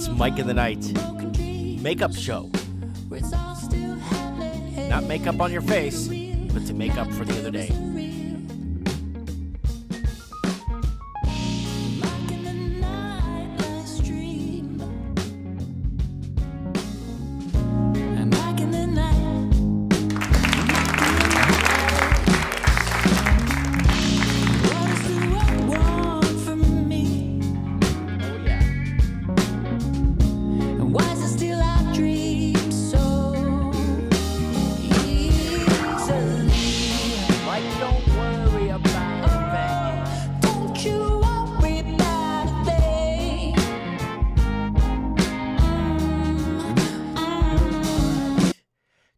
is Mike in the Night makeup show. Not makeup on your face, but to make up for the other day.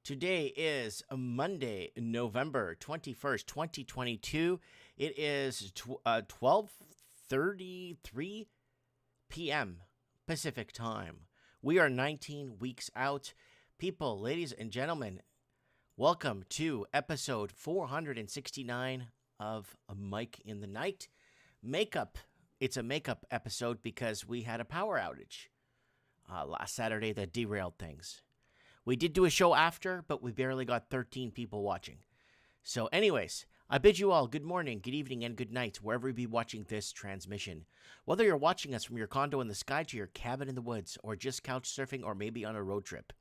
Today is Monday, November 21st, 2022. It is 12:33 p.m. Pacific time. We are 19 weeks out. People, ladies and gentlemen, welcome to episode 469 of Mike in the Night. Makeup. It's a makeup episode because we had a power outage last Saturday that derailed things. We did do a show after, but we barely got 13 people watching. So anyways, I bid you all good morning, good evening, and good night, wherever you be watching this transmission. Whether you're watching us from your condo in the sky to your cabin in the woods, or just couch surfing, or maybe on a road trip,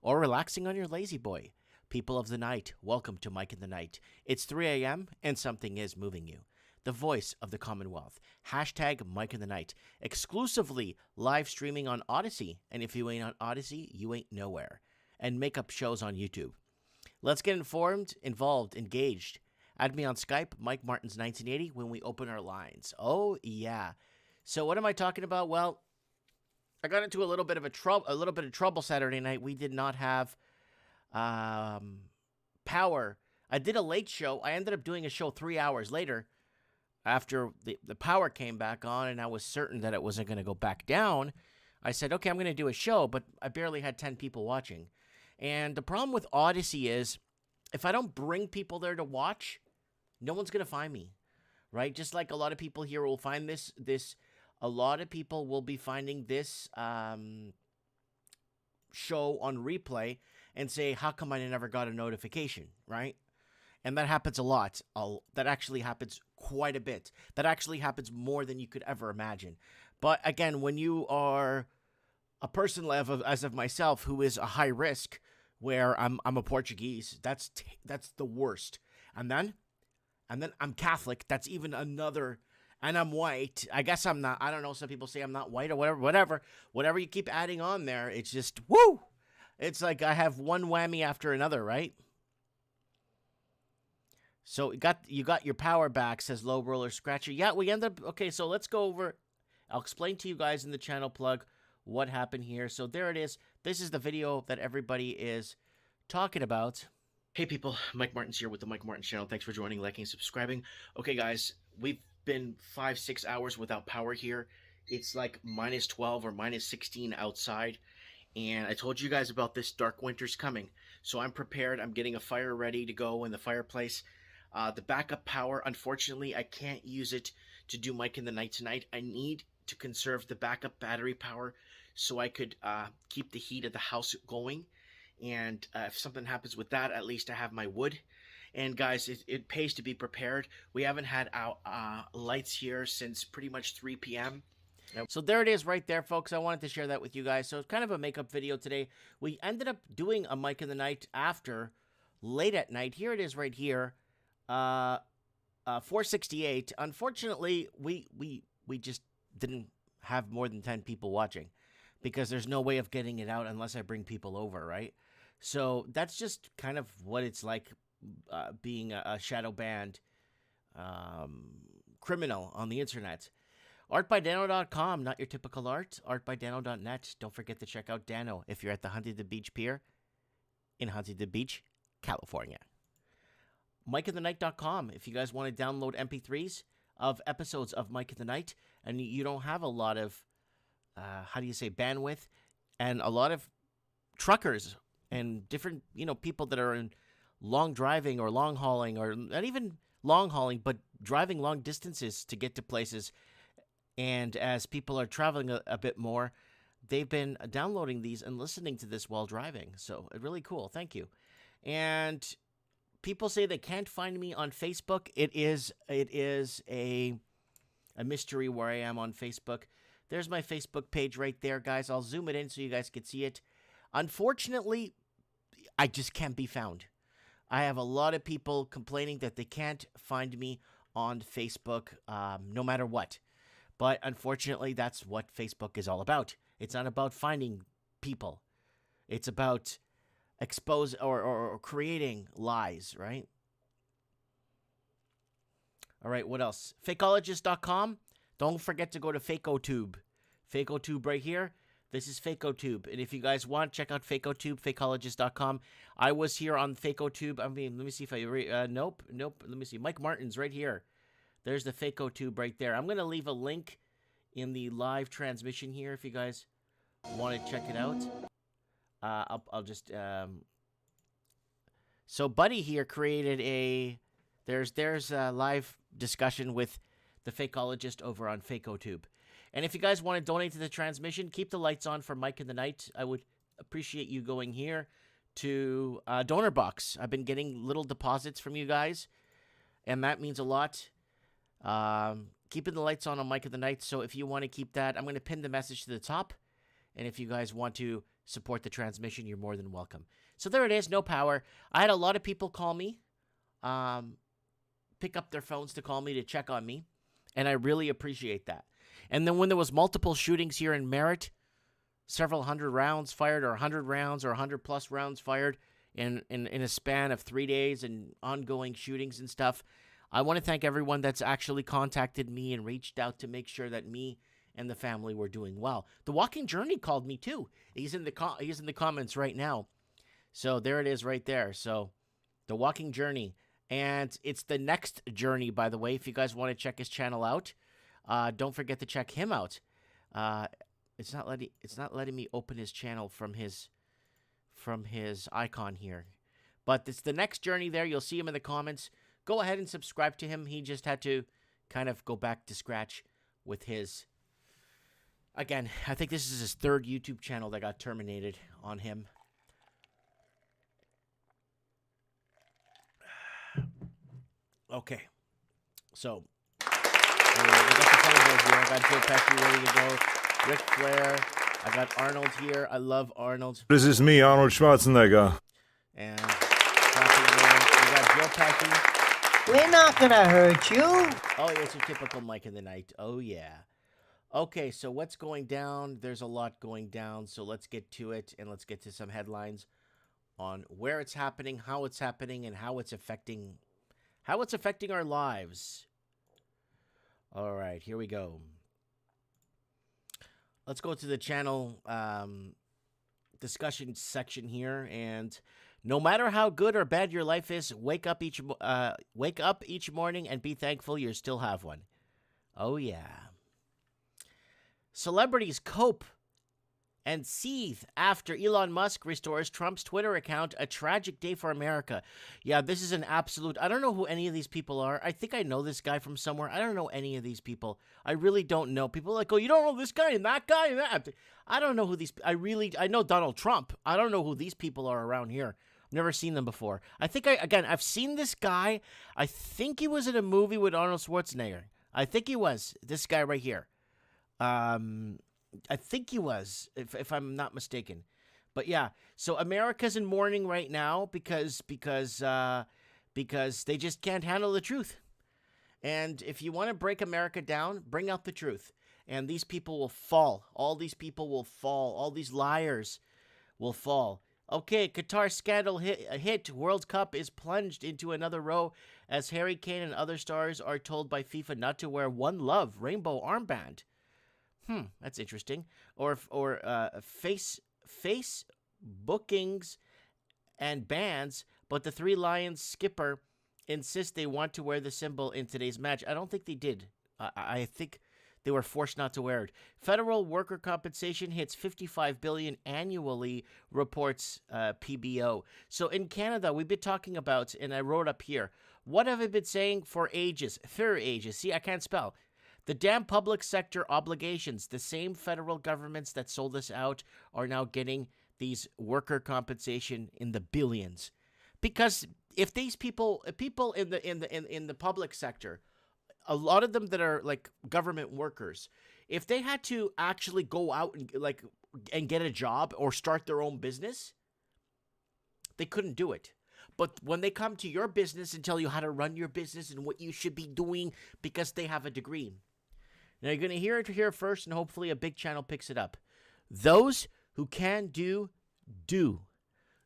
or relaxing on your lazy boy. People of the night, welcome to Mike in the Night. It's 3 a.m. and something is moving you. The voice of the Commonwealth. Hashtag Mike in the Night. Exclusively live streaming on Odyssey. And if you ain't on Odyssey, you ain't nowhere. And makeup shows on YouTube. Let's get informed, involved, engaged. Add me on Skype, Mike Martins 1980, when we open our lines. Oh yeah. So what am I talking about? Well, I got into a little bit of trouble Saturday night. We did not have power. I did a late show. I ended up doing a show 3 hours later after the power came back on, and I was certain that it wasn't going to go back down. I said, okay, I'm going to do a show, but I barely had 10 people watching. And the problem with Odyssey is, if I don't bring people there to watch, no one's going to find me, right? Just like a lot of people here will find this, a lot of people will be finding this show on replay and say, how come I never got a notification, right? And that happens a lot. That actually happens quite a bit. That actually happens more than you could ever imagine. But again, when you are a person as of myself who is a high risk, where I'm a Portuguese, that's the worst. And then I'm Catholic. That's even another. And I'm white. I guess I'm not. I don't know. Some people say I'm not white or whatever. Whatever you keep adding on there, it's just woo. It's like I have one whammy after another, right? So you got your power back, says Low Roller Scratcher. Yeah, we end up. Okay, so let's go over. I'll explain to you guys in the channel plug what happened here. So there it is. This is the video that everybody is talking about. Hey people, Mike Martins here with the Mike Martins channel. Thanks for joining, liking, subscribing. Okay guys, we've been 5-6 hours without power here. It's like minus 12 or minus 16 outside. And I told you guys about this dark winter's coming. So I'm prepared. I'm getting a fire ready to go in the fireplace. The backup power, unfortunately, I can't use it to do Mike in the Night tonight. I need to conserve the backup battery power so I could keep the heat of the house going. And if something happens with that, at least I have my wood. And guys, it pays to be prepared. We haven't had lights here since pretty much 3 p.m. So there it is right there, folks. I wanted to share that with you guys. So it's kind of a makeup video today. We ended up doing a Mike in the Night after, late at night. Here it is right here. 468. Unfortunately, we just didn't have more than 10 people watching because there's no way of getting it out unless I bring people over, right? So that's just kind of what it's like being a shadow banned criminal on the internet. Artbydano.com, not your typical art. Artbydano.net. Don't forget to check out Dano if you're at the Huntington Beach Pier in Huntington Beach, California. MikeInTheNight.com if you guys want to download MP3s of episodes of Mike in the Night and you don't have a lot of, bandwidth, and a lot of truckers and different, people that are in long driving or long hauling, or not even long hauling, but driving long distances to get to places. And as people are traveling a bit more, they've been downloading these and listening to this while driving. So really cool. Thank you. And people say they can't find me on Facebook. It is a mystery where I am on Facebook. There's my Facebook page right there, guys. I'll zoom it in so you guys can see it. Unfortunately, I just can't be found. I have a lot of people complaining that they can't find me on Facebook, no matter what. But unfortunately, that's what Facebook is all about. It's not about finding people. It's about expose or creating lies, right? All right, what else? Fakeologist.com. Don't forget to go to FakeOTube. FakeOTube right here. This is FakeOTube. And if you guys want, check out FakeOTube, fakeologist.com. I was here on FakeOTube. I mean, let me see if I... nope. Let me see. Mike Martin's right here. There's the FakeOTube right there. I'm going to leave a link in the live transmission here if you guys want to check it out. I'll just... So Buddy here created a... There's a live discussion with the Fakeologist over on FakeOTube. And if you guys want to donate to the transmission, keep the lights on for Mike in the Night. I would appreciate you going here to Donor Box. I've been getting little deposits from you guys, and that means a lot. Keeping the lights on Mike in the Night, so if you want to keep that, I'm going to pin the message to the top. And if you guys want to support the transmission, you're more than welcome. So there it is, no power. I had a lot of people call me, pick up their phones to call me to check on me, and I really appreciate that. And then when there was multiple shootings here in Merritt, several hundred rounds fired, or 100 rounds, or 100-plus rounds fired in a span of 3 days, and ongoing shootings and stuff, I want to thank everyone that's actually contacted me and reached out to make sure that me and the family were doing well. The Walking Journey called me too. He's in the comments right now. So there it is right there. So The Walking Journey. And it's the next journey, by the way, if you guys want to check his channel out. Don't forget to check him out. It's not letting me open his channel from his icon here. But it's the next journey there. You'll see him in the comments. Go ahead and subscribe to him. He just had to kind of go back to scratch with his... Again, I think this is his third YouTube channel that got terminated on him. Okay. So... we got the photos here. I got Joe Pesci ready to go. Ric Flair. I got Arnold here. I love Arnold. This is me, Arnold Schwarzenegger. And we got Joe Pesci. We're not gonna hurt you. Oh, yeah, it's a typical Mike in the Night. Oh, yeah. Okay, so what's going down? There's a lot going down, so let's get to it, and let's get to some headlines on where it's happening, how it's happening, and how it's affecting our lives. All right, here we go. Let's go to the channel discussion section here, and no matter how good or bad your life is, wake up each morning and be thankful you still have one. Oh yeah. Celebrities cope and seethe after Elon Musk restores Trump's Twitter account. A tragic day for America. Yeah, this is an absolute... I don't know who any of these people are. I think I know this guy from somewhere. I don't know any of these people. I really don't know. People are like, oh, you don't know this guy and that guy and that. I don't know who these... I know Donald Trump. I don't know who these people are around here. I've never seen them before. I've seen this guy. I think he was in a movie with Arnold Schwarzenegger. I think he was. This guy right here. I think he was, if I'm not mistaken. But yeah, so America's in mourning right now because they just can't handle the truth. And if you want to break America down, bring out the truth. And these people will fall. All these people will fall. All these liars will fall. Okay, Qatar scandal hit. World Cup is plunged into another row as Harry Kane and other stars are told by FIFA not to wear One Love rainbow armband. That's interesting. Or face bookings and bans, but the Three Lions skipper insists they want to wear the symbol in today's match. I don't think they did. I think they were forced not to wear it. Federal worker compensation hits $55 billion annually, reports PBO. So in Canada, we've been talking about, and I wrote up here, what have I been saying for ages? For ages. See, I can't spell. The damn public sector obligations, the same federal governments that sold us out are now getting these worker compensation in the billions. Because if these people in the public sector, a lot of them that are like government workers, if they had to actually go out and get a job or start their own business, they couldn't do it. But when they come to your business and tell you how to run your business and what you should be doing because they have a degree. Now, you're going to hear it here first, and hopefully a big channel picks it up. Those who can do, do.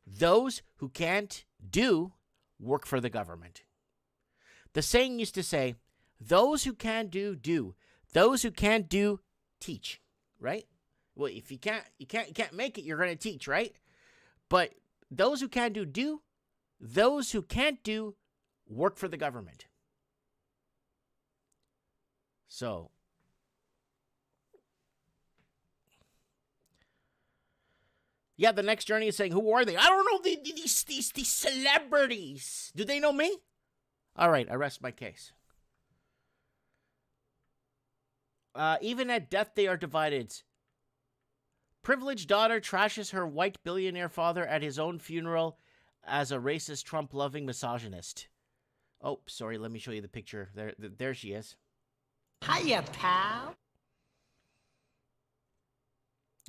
Those who can't do, work for the government. The saying used to say, those who can do, do. Those who can't do, teach. Right? Well, if you can't make it, you're going to teach, right? But those who can do, do. Those who can't do, work for the government. So, yeah, the next journey is saying, who are they? I don't know, these celebrities. Do they know me? All right, I rest my case. Even at death, they are divided. Privileged daughter trashes her white billionaire father at his own funeral as a racist, Trump-loving misogynist. Oh, sorry, let me show you the picture. There she is. Hiya, pal.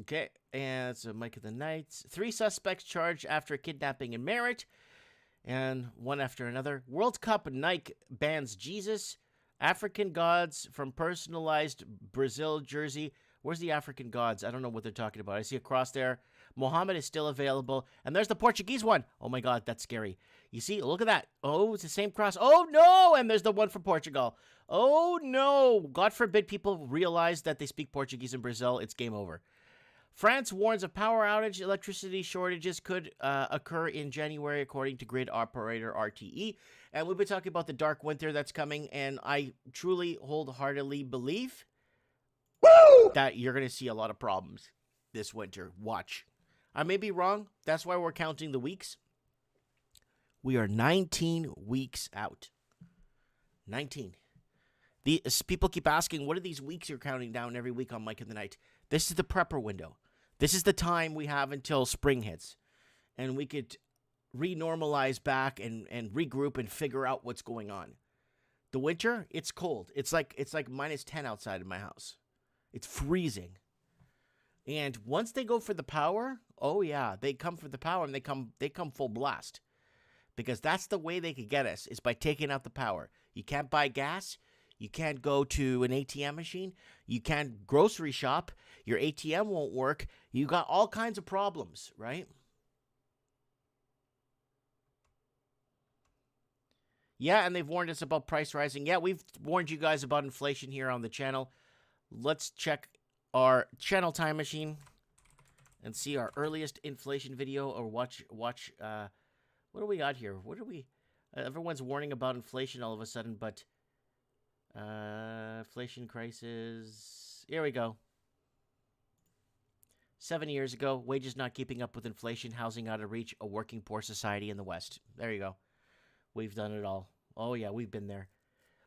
Okay, and it's Mike of the Knights. 3 suspects charged after kidnapping in Merritt, and one after another. World Cup Nike bans Jesus. African gods from personalized Brazil jersey. Where's the African gods? I don't know what they're talking about. I see a cross there. Muhammad is still available. And there's the Portuguese one. Oh my God, that's scary. You see, look at that. Oh, it's the same cross. Oh no, and there's the one from Portugal. Oh no, God forbid people realize that they speak Portuguese in Brazil. It's game over. France warns of power outage. Electricity shortages could occur in January, according to grid operator RTE. And we've been talking about the dark winter that's coming, and I truly wholeheartedly believe that you're going to see a lot of problems this winter. Watch. I may be wrong. That's why we're counting the weeks. We are 19 weeks out. 19. People keep asking, what are these weeks you're counting down every week on Mike of the Night? This is the prepper window. This is the time we have until spring hits. And we could renormalize back and regroup and figure out what's going on. The winter, it's cold. It's like minus 10 outside of my house. It's freezing. And once they go for the power, oh yeah, they come for the power and they come full blast. Because that's the way they could get us, is by taking out the power. You can't buy gas. You can't go to an ATM machine. You can't grocery shop. Your ATM won't work. You got all kinds of problems, right? Yeah, and they've warned us about price rising. Yeah, we've warned you guys about inflation here on the channel. Let's check our channel time machine and see our earliest inflation video, or watch what do we got here? What do we everyone's warning about inflation all of a sudden, but inflation crisis. Here we go. 7 years ago, wages not keeping up with inflation, housing out of reach, a working poor society in the West. There you go. We've done it all. Oh yeah, we've been there.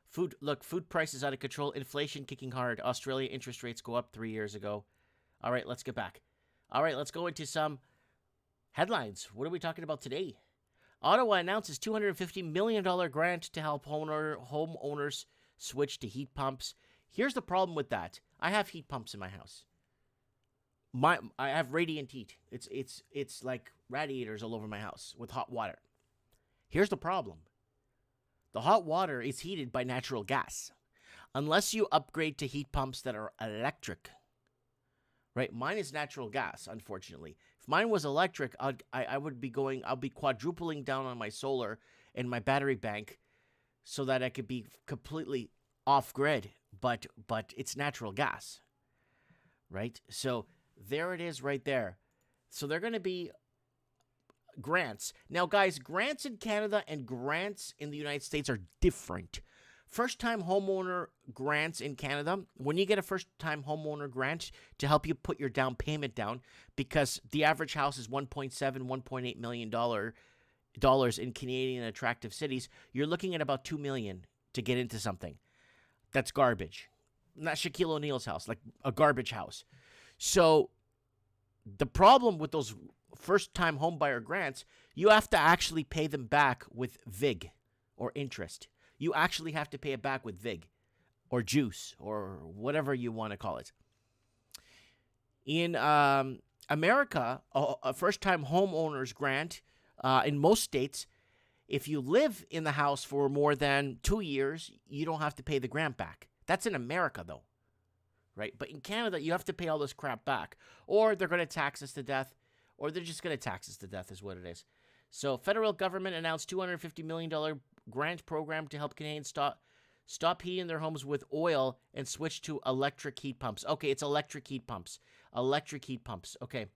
Food prices out of control, inflation kicking hard. Australia interest rates go up 3 years ago. All right, let's get back. All right, let's go into some headlines. What are we talking about today? Ottawa announces $250 million grant to help homeowners switch to heat pumps. Here's the problem with that. I have heat pumps in my house. I have radiant heat. It's like radiators all over my house with hot water. Here's the problem. The hot water is heated by natural gas. Unless you upgrade to heat pumps that are electric. Right? Mine is natural gas, unfortunately. If mine was electric, I'll be quadrupling down on my solar and my battery bank so that I could be completely off grid, but it's natural gas. Right? So there it is right there. So they're going to be grants. Now, guys, grants in Canada and grants in the United States are different. First-time homeowner grants in Canada, when you get a first-time homeowner grant to help you put your down payment down, because the average house is $1.8 million in Canadian attractive cities, you're looking at about $2 million to get into something. That's garbage. not Shaquille O'Neal's house, like a garbage house. So the problem with those first-time homebuyer grants, you have to actually pay them back with VIG or interest. You actually have to pay it back with VIG or juice or whatever you want to call it. In America, a first-time homeowners grant in most states, if you live in the house for more than 2 years, you don't have to pay the grant back. That's in America, though, right? But in Canada, you have to pay all this crap back, or they're going to tax us to death, or they're just going to tax us to death is what it is. So federal government announced $250 million grant program to help Canadians stop heating their homes with oil and switch to electric heat pumps. Okay, it's electric heat pumps. Electric heat pumps. Okay.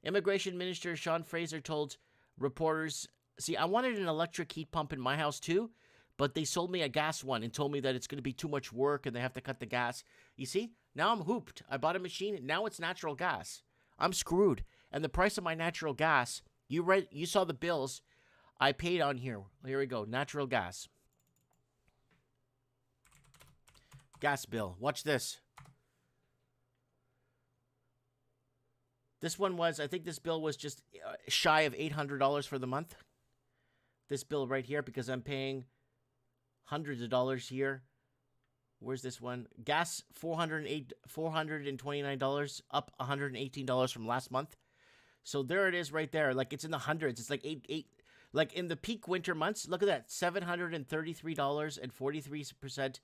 Immigration Minister Sean Fraser told reporters, see, I wanted an electric heat pump in my house too, but they sold me a gas one and told me that it's going to be too much work and they have to cut the gas. You see, now I'm hooped. I bought a machine. Now it's natural gas. I'm screwed. And the price of my natural gas, you saw the bills I paid on here. Here we go. Natural gas. Gas bill. Watch this. This one was, I think this bill was just shy of $800 for the month. This bill right here, because I'm paying hundreds of dollars here. Where's this one? Gas, $429, up $118 from last month. So there it is right there. Like, it's in the hundreds. It's like eight. Like, in the peak winter months, look at that. $733.43%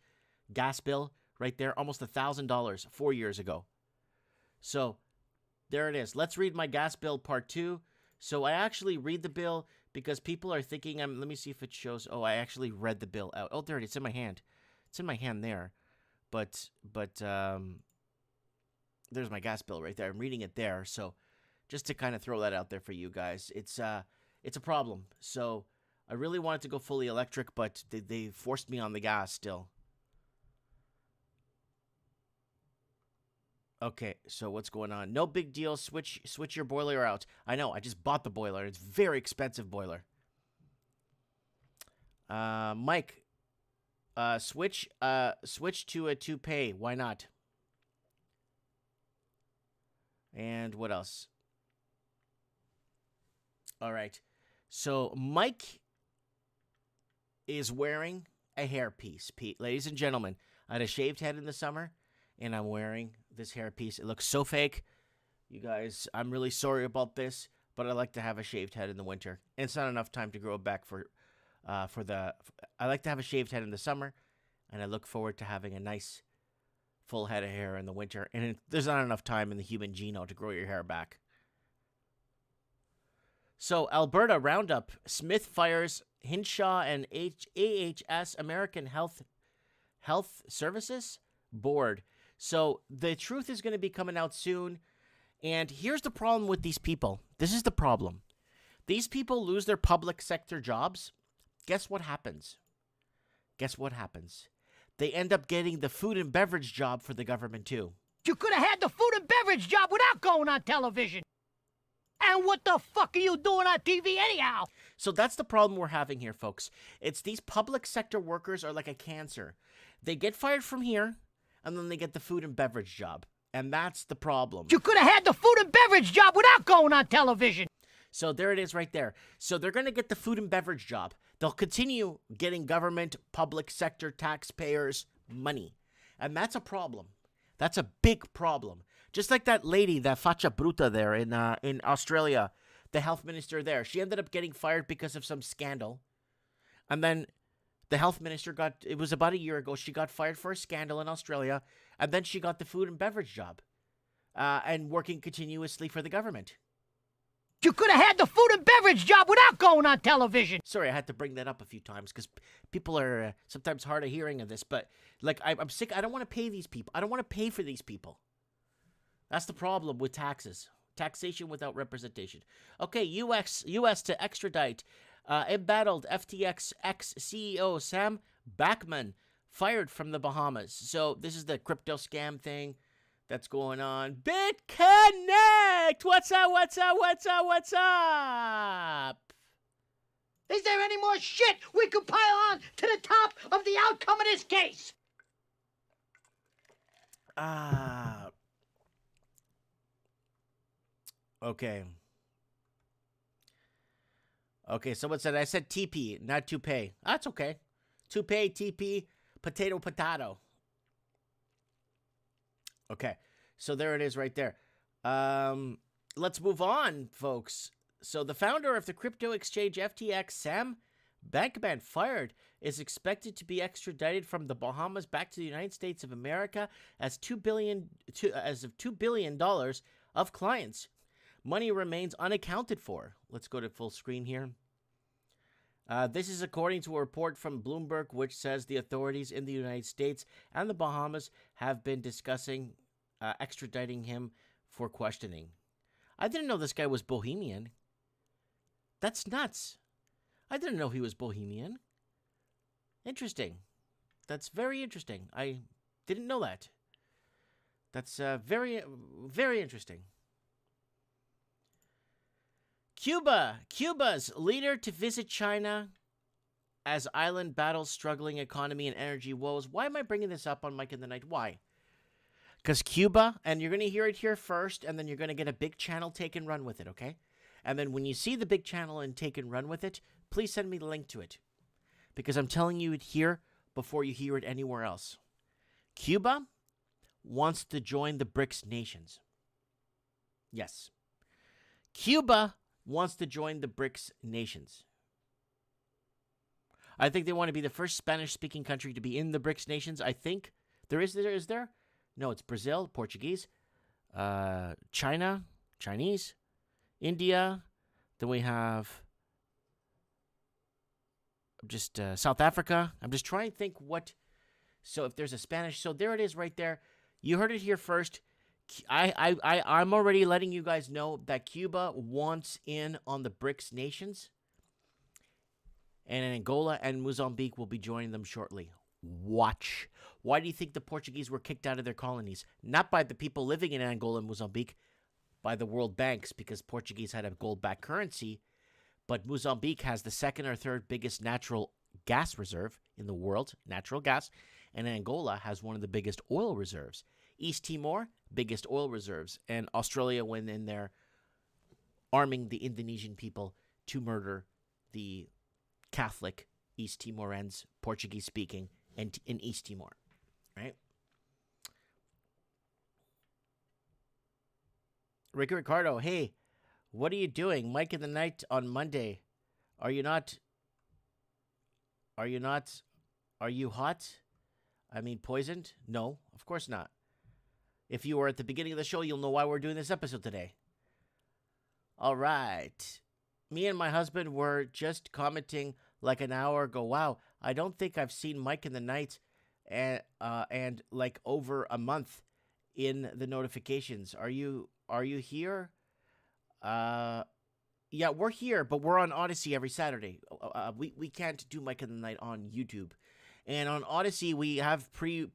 gas bill right there. Almost $1,000 4 years ago. So there it is. Let's read my gas bill part 2. So I actually read the bill because people are thinking let me see if it shows. Oh, I actually read the bill out. Oh, there it is. It's in my hand. It's in my hand there. But there's my gas bill right there. I'm reading it there. So just to kind of throw that out there for you guys, it's a problem. So I really wanted to go fully electric, but they forced me on the gas still. Okay, so what's going on? No big deal. Switch your boiler out. I know. I just bought the boiler. It's a very expensive boiler. Mike, switch to a toupee. Why not? And what else? All right. So Mike is wearing a hairpiece. Ladies and gentlemen, I had a shaved head in the summer, and I'm wearing this hairpiece. It looks so fake. You guys, I'm really sorry about this, but I like to have a shaved head in the winter. And it's not enough time to grow it back I like to have a shaved head in the summer, and I look forward to having a nice full head of hair in the winter. And there's not enough time in the human genome to grow your hair back. So, Alberta Roundup, Smith fires Hinshaw and AHS, American Health Services Board. So, the truth is going to be coming out soon. And here's the problem with these people. This is the problem. These people lose their public sector jobs. Guess what happens? Guess what happens? They end up getting the food and beverage job for the government, too. You could have had the food and beverage job without going on television. And what the fuck are you doing on TV anyhow? So that's the problem we're having here, folks. It's these public sector workers are like a cancer. They get fired from here, and then they get the food and beverage job. And that's the problem. You could have had the food and beverage job without going on television. So there it is right there. So they're going to get the food and beverage job. They'll continue getting government, public sector, taxpayers' money. And that's a problem. That's a big problem. Just like that lady, that facha bruta there in Australia, the health minister there. She ended up getting fired because of some scandal. And then the health minister it was about a year ago, she got fired for a scandal in Australia. And then she got the food and beverage job and working continuously for the government. You could have had the food and beverage job without going on television. Sorry, I had to bring that up a few times because people are sometimes hard of hearing of this. But like, I'm sick. I don't want to pay these people. I don't want to pay for these people. That's the problem with taxes. Taxation without representation. Okay, U.S. to extradite. Embattled FTX ex-CEO Sam Bankman fired from the Bahamas. So this is the crypto scam thing that's going on. BitConnect! What's up? Is there any more shit we could pile on to the top of the outcome of this case? Okay. Okay, someone said I said TP, not toupee. That's okay. Toupee, TP, potato, potato. Okay, so there it is right there. Let's move on, folks. So the founder of the crypto exchange FTX, Sam Bankman-Fried, is expected to be extradited from the Bahamas back to the United States of America as $2 billion of clients. Money remains unaccounted for. Let's go to full screen here. This is according to a report from Bloomberg, which says the authorities in the United States and the Bahamas have been discussing extraditing him for questioning. I didn't know this guy was Bohemian. That's nuts. I didn't know he was Bohemian. Interesting. That's very interesting. I didn't know that. That's very, very interesting. Cuba's leader to visit China as island battles struggling economy and energy woes. Why am I bringing this up on Mike in the Night? Why? Because Cuba, and you're going to hear it here first, and then you're going to get a big channel, take and run with it, okay? And then when you see the big channel and take and run with it, please send me the link to it. Because I'm telling you it here before you hear it anywhere else. Cuba wants to join the BRICS nations. Yes. Cuba wants to join the BRICS nations. I think they want to be the first Spanish-speaking country to be in the BRICS nations. I think is there? No, it's Brazil, Portuguese, China, Chinese, India. Then we have just South Africa. I'm just trying to think what. So if there's a Spanish, so there it is right there. You heard it here first. I'm already letting you guys know that Cuba wants in on the BRICS nations. And Angola and Mozambique will be joining them shortly. Watch. Why do you think the Portuguese were kicked out of their colonies? Not by the people living in Angola and Mozambique, by the world banks, because Portuguese had a gold-backed currency. But Mozambique has the second or third biggest natural gas reserve in the world, natural gas. And Angola has one of the biggest oil reserves. East Timor, biggest oil reserves. And Australia went in there arming the Indonesian people to murder the Catholic East Timorans, Portuguese-speaking, and in East Timor, right? Ricky Ricardo, hey, what are you doing? Mike in the Night on Monday. Are you hot? I mean, poisoned? No, of course not. If you were at the beginning of the show, you'll know why we're doing this episode today. All right. Me and my husband were just commenting like an hour ago. Wow, I don't think I've seen Mike in the Night and like over a month in the notifications. Are you here? Yeah, we're here, but we're on Odyssey every Saturday. We can't do Mike in the Night on YouTube. And on Odyssey, we have pre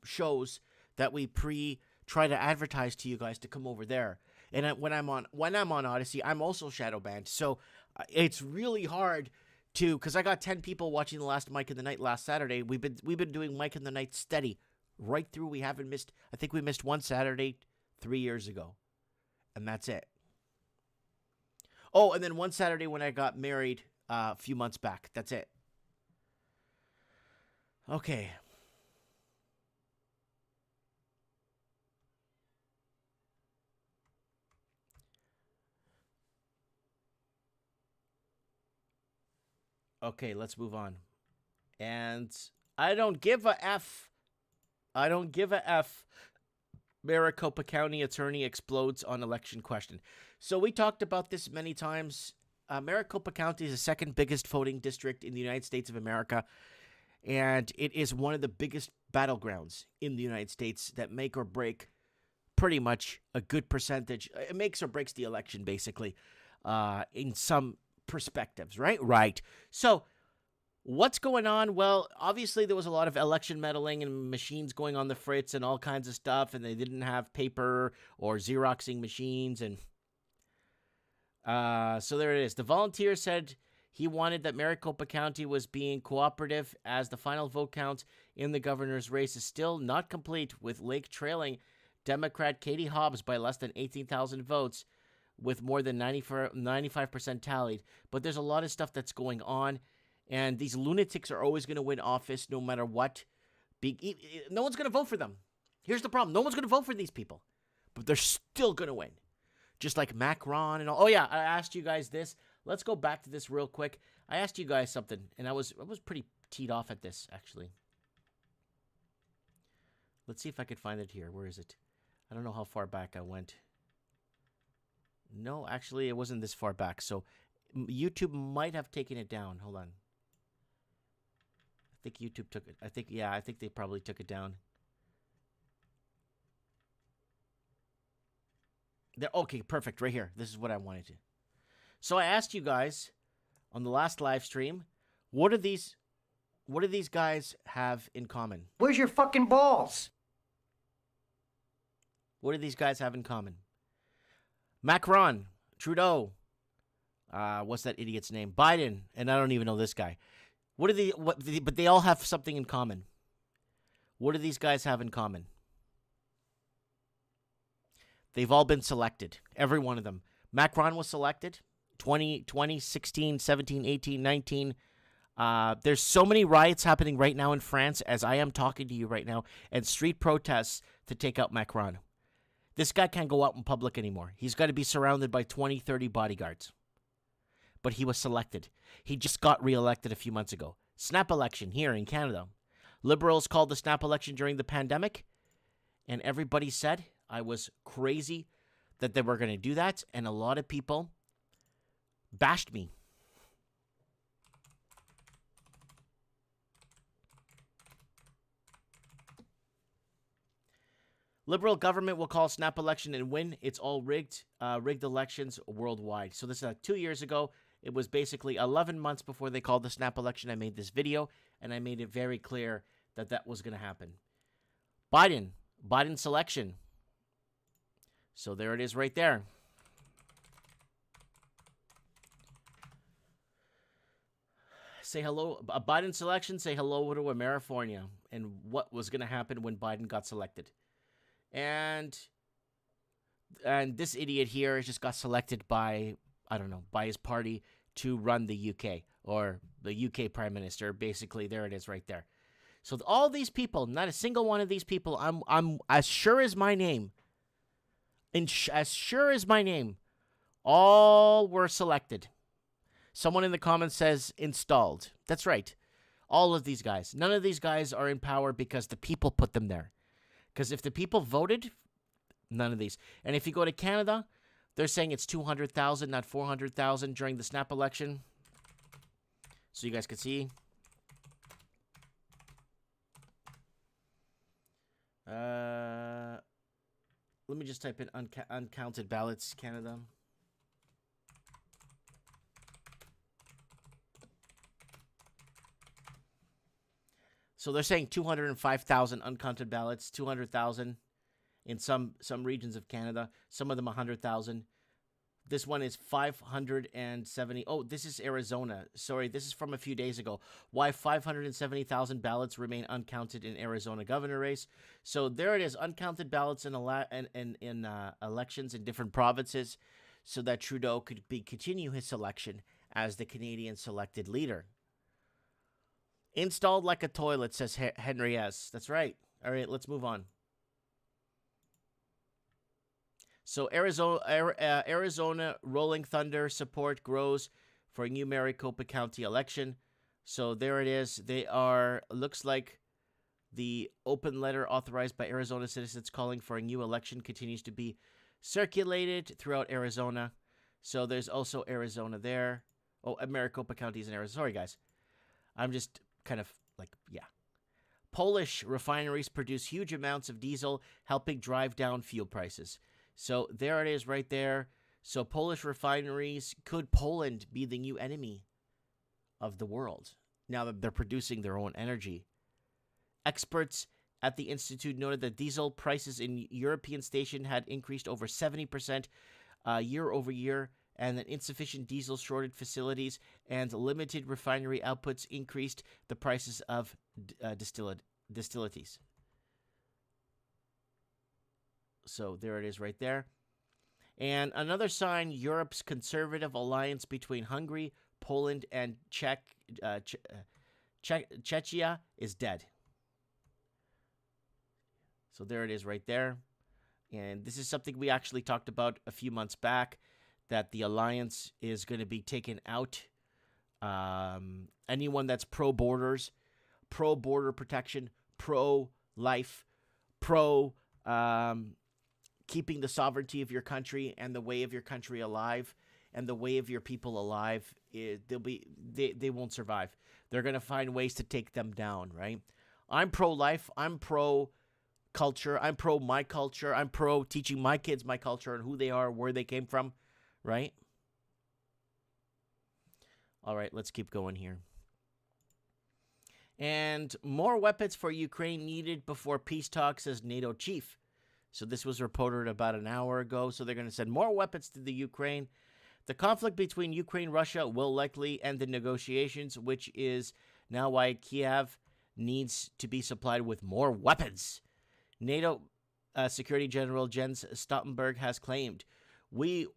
shows that we try to advertise to you guys to come over there. And when I'm on Odyssey, I'm also shadow banned. So it's really hard to, because I got 10 people watching the last Mike in the Night last Saturday. We've been doing Mike in the Night steady right through. We haven't missed. I think we missed one Saturday 3 years ago, and that's it. Oh, and then one Saturday when I got married a few months back. That's it. Okay. Okay, let's move on. And I don't give a F. Maricopa County attorney explodes on election question. So we talked about this many times. Maricopa County is the second biggest voting district in the United States of America. And it is one of the biggest battlegrounds in the United States that make or break pretty much a good percentage. It makes or breaks the election, basically, in some perspectives, right? Right. So what's going on? Well, obviously there was a lot of election meddling and machines going on the fritz and all kinds of stuff, and they didn't have paper or Xeroxing machines. And so there it is. The volunteer said He wanted that Maricopa County was being cooperative as the final vote count in the governor's race is still not complete, with Lake trailing Democrat Katie Hobbs by less than 18,000 votes with more than 95% tallied. But there's a lot of stuff that's going on, and these lunatics are always going to win office no matter what. No one's going to vote for them. Here's the problem. No one's going to vote for these people, but they're still going to win. Just like Macron and all. Oh, yeah, I asked you guys this. Let's go back to this real quick. I asked you guys something, and I was pretty teed off at this, actually. Let's see if I could find it here. Where is it? I don't know how far back I went. No, actually, it wasn't this far back. So YouTube might have taken it down. Hold on. I think YouTube took it. I think they probably took it down. There, okay, perfect. Right here. This is what I wanted to. So I asked you guys on the last live stream, what do these guys have in common? Where's your fucking balls? What do these guys have in common? Macron, Trudeau, what's that idiot's name? Biden, and I don't even know this guy. But they all have something in common. What do these guys have in common? They've all been selected. Every one of them. Macron was selected. 2016, 17, 18, 19. There's so many riots happening right now in France as I am talking to you right now, and street protests to take out Macron. This guy can't go out in public anymore. He's got to be surrounded by 20, 30 bodyguards. But he was selected. He just got reelected a few months ago. Snap election here in Canada. Liberals called the snap election during the pandemic, and everybody said I was crazy that they were going to do that, and a lot of people bashed me. Liberal government will call snap election and win. It's all rigged elections worldwide. So this is 2 years ago. It was basically 11 months before they called the snap election. I made this video, and I made it very clear that that was going to happen. Biden selection. So there it is right there. Say hello, Biden selection, say hello to Amerifornia, and what was going to happen when Biden got selected. And this idiot here just got selected by, I don't know, by his party to run the UK, or the UK Prime Minister. Basically, there it is right there. So all these people, not a single one of these people, I'm as sure as my name, as sure as my name, all were selected. Someone in the comments says installed. That's right. All of these guys. None of these guys are in power because the people put them there. Because if the people voted, none of these. And if you go to Canada, they're saying it's 200,000, not 400,000 during the snap election. So you guys can see. Let me just type in uncounted ballots, Canada. So they're saying 205,000 uncounted ballots, 200,000 in some regions of Canada, some of them 100,000. This one is 570. Oh, this is Arizona. Sorry, this is from a few days ago. Why 570,000 ballots remain uncounted in Arizona governor race. So there it is, uncounted ballots in elections in different provinces so that Trudeau could continue his selection as the Canadian selected leader. Installed like a toilet, says Henry S. That's right. All right, let's move on. So Arizona Rolling Thunder support grows for a new Maricopa County election. So there it is. They are, looks like the open letter authorized by Arizona citizens calling for a new election continues to be circulated throughout Arizona. So there's also Arizona there. Oh, Maricopa County is in Arizona. Sorry, guys. I'm just kind of like, yeah. Polish refineries produce huge amounts of diesel, helping drive down fuel prices. So there it is right there. So Polish refineries, could Poland be the new enemy of the world now that they're producing their own energy? Experts at the Institute noted that diesel prices in European station had increased over 70% year over year and that insufficient diesel shorted facilities and limited refinery outputs increased the prices of distilleries. So there it is right there. And another sign, Europe's conservative alliance between Hungary, Poland, and Czechia is dead. So there it is right there. And this is something we actually talked about a few months back, that the alliance is going to be taken out. Anyone that's pro-borders, pro-border protection, pro-life, keeping the sovereignty of your country and the way of your country alive and the way of your people alive, they won't survive. They're going to find ways to take them down, right? I'm pro-life. I'm pro-culture. I'm pro-my culture. I'm pro-teaching my kids my culture and who they are, where they came from, right? All right, let's keep going here. And more weapons for Ukraine needed before peace talks, says NATO chief. So this was reported about an hour ago. So they're going to send more weapons to the Ukraine. The conflict between Ukraine and Russia will likely end the negotiations, which is now why Kiev needs to be supplied with more weapons. NATO Security General Jens Stoltenberg has claimed, we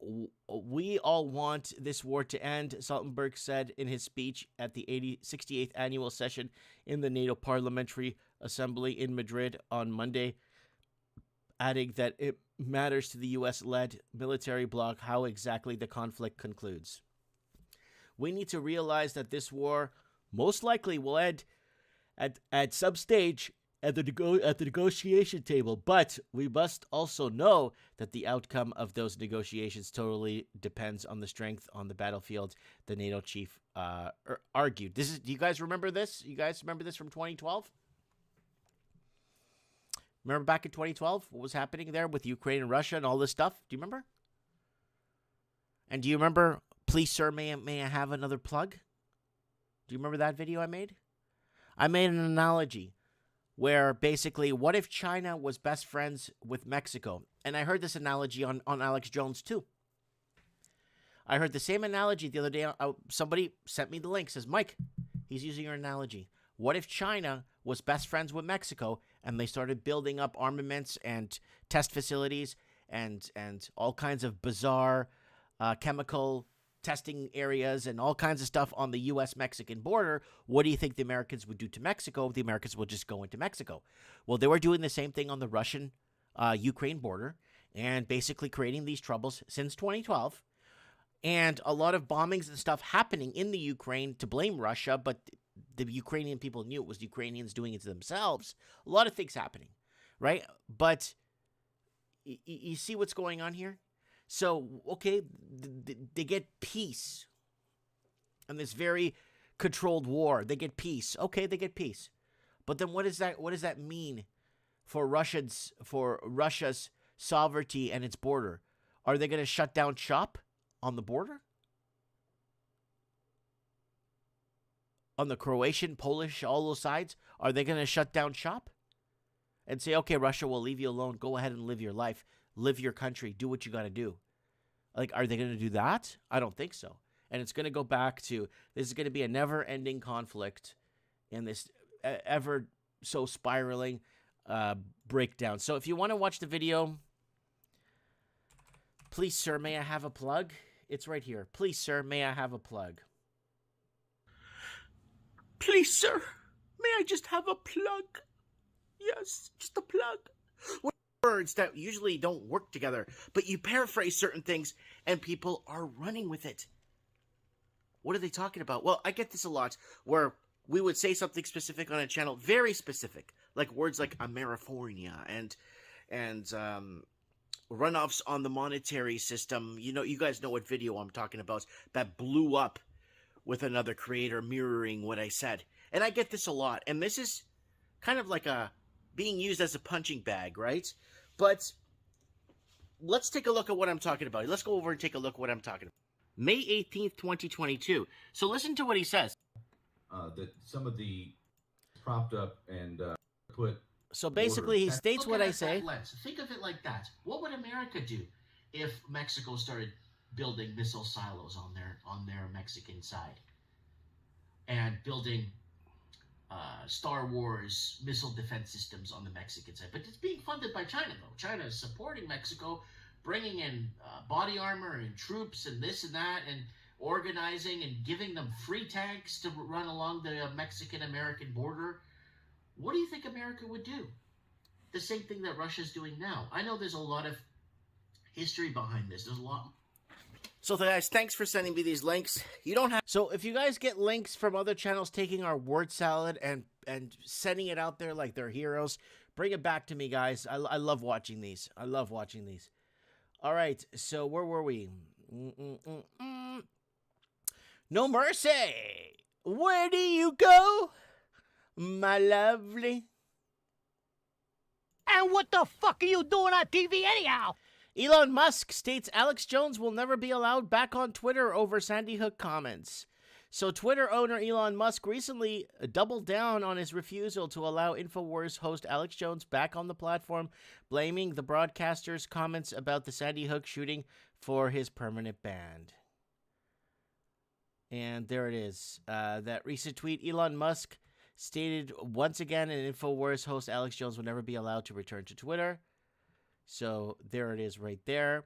all want this war to end, Stoltenberg said in his speech at the 68th annual session in the NATO Parliamentary Assembly in Madrid on Monday, adding that it matters to the U.S.-led military bloc how exactly the conflict concludes. We need to realize that this war most likely will end at some stage at the negotiation table, but we must also know that the outcome of those negotiations totally depends on the strength on the battlefield, the NATO chief argued. Do you guys remember this? You guys remember this from 2012? Remember back in 2012, what was happening there with Ukraine and Russia and all this stuff? Do you remember? And do you remember, please, sir, may I have another plug? Do you remember that video I made? I made an analogy where basically, what if China was best friends with Mexico? And I heard this analogy on Alex Jones too. I heard the same analogy the other day. Somebody sent me the link, says, Mike, he's using your analogy. What if China was best friends with Mexico and they started building up armaments and test facilities and all kinds of bizarre chemical testing areas and all kinds of stuff on the U.S.-Mexican border? What do you think the Americans would do to Mexico? The Americans would just go into Mexico. Well, they were doing the same thing on the Russian-Ukraine border and basically creating these troubles since 2012. And a lot of bombings and stuff happening in the Ukraine to blame Russia, but the Ukrainian people knew it was the Ukrainians doing it to themselves. A lot of things happening, right? But you see what's going on here? So, okay, they get peace in this very controlled war. They get peace. Okay, they get peace. But then what does that mean for Russia's sovereignty and its border? Are they going to shut down shop on the border? On the Croatian, Polish, all those sides? Are they going to shut down shop? And say, okay, Russia, we'll leave you alone. Go ahead and live your life. Live your country. Do what you got to do. Like, are they going to do that? I don't think so. And it's going to go back to, this is going to be a never-ending conflict in this ever so spiraling breakdown. So if you want to watch the video, please, sir, may I have a plug? It's right here. Please, sir, may I have a plug? Please, sir, may I just have a plug? Yes, just a plug. Words that usually don't work together, but you paraphrase certain things and people are running with it. What are they talking about? Well, I get this a lot where we would say something specific on a channel, very specific, like words like Amerifornia and runoffs on the monetary system. You know, you guys know what video I'm talking about that blew up with another creator mirroring what I said. And I get this a lot. And this is kind of like being used as a punching bag, right? But let's take a look at what I'm talking about. Let's go over and take a look at what I'm talking about. May 18th, 2022. So listen to what he says. That some of the propped up and put... So basically he states what I say. Think of it like that. What would America do if Mexico started building missile silos on their Mexican side, and building Star Wars missile defense systems on the Mexican side. But it's being funded by China, though. China is supporting Mexico, bringing in body armor and troops and this and that, and organizing and giving them free tanks to run along the Mexican-American border. What do you think America would do? The same thing that Russia's doing now. I know there's a lot of history behind this. There's a lot. So guys, thanks for sending me these links. You don't have. So if you guys get links from other channels taking our word salad and sending it out there like they're heroes, bring it back to me, guys. I love watching these. I love watching these. All right. So where were we? No mercy. Where do you go, my lovely? And what the fuck are you doing on TV anyhow? Elon Musk states Alex Jones will never be allowed back on Twitter over Sandy Hook comments. So Twitter owner Elon Musk recently doubled down on his refusal to allow InfoWars host Alex Jones back on the platform, blaming the broadcaster's comments about the Sandy Hook shooting for his permanent ban. And there it is. That recent tweet, Elon Musk stated once again an InfoWars host Alex Jones will never be allowed to return to Twitter. So there it is right there.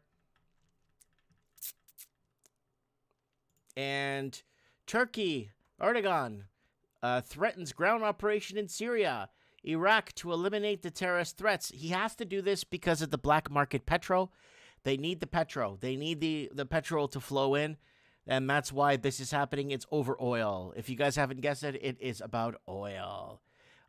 And Turkey, Erdogan, threatens ground operation in Syria, Iraq to eliminate the terrorist threats. He has to do this because of the black market petrol. They need the petrol. They need the petrol to flow in. And that's why this is happening. It's over oil. If you guys haven't guessed it, it is about oil.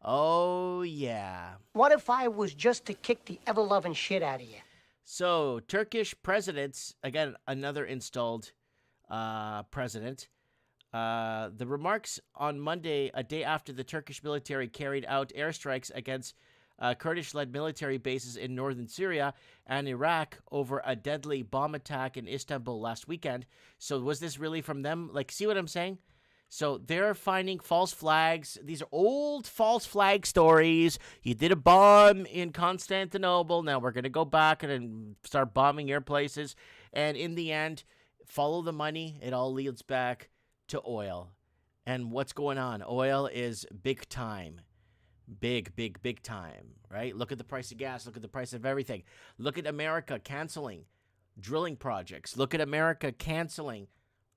Oh, yeah. What if I was just to kick the ever-loving shit out of you? So, Turkish presidents, again, another installed president. The remarks on Monday, a day after the Turkish military carried out airstrikes against Kurdish-led military bases in northern Syria and Iraq over a deadly bomb attack in Istanbul last weekend. So was this really from them? Like, see what I'm saying? So they're finding false flags. These are old false flag stories. You did a bomb in Constantinople. Now we're going to go back and start bombing your places. And in the end, follow the money. It all leads back to oil. And what's going on? Oil is big time. Big time, right? Look at the price of gas. Look at the price of everything. Look at America canceling drilling projects. Look at America canceling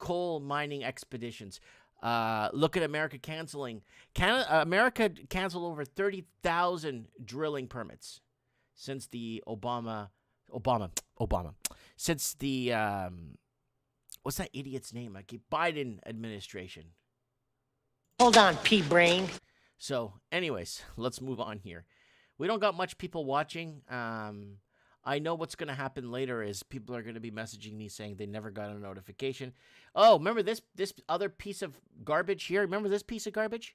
coal mining expeditions. Look at America canceling. America canceled over 30,000 drilling permits since the Obama. Since the, what's that idiot's name? Biden administration. Hold on, P-brain. So, anyways, let's move on here. We don't got much people watching. I know what's going to happen later is people are going to be messaging me saying they never got a notification. Oh, remember this other piece of garbage here? Remember this piece of garbage?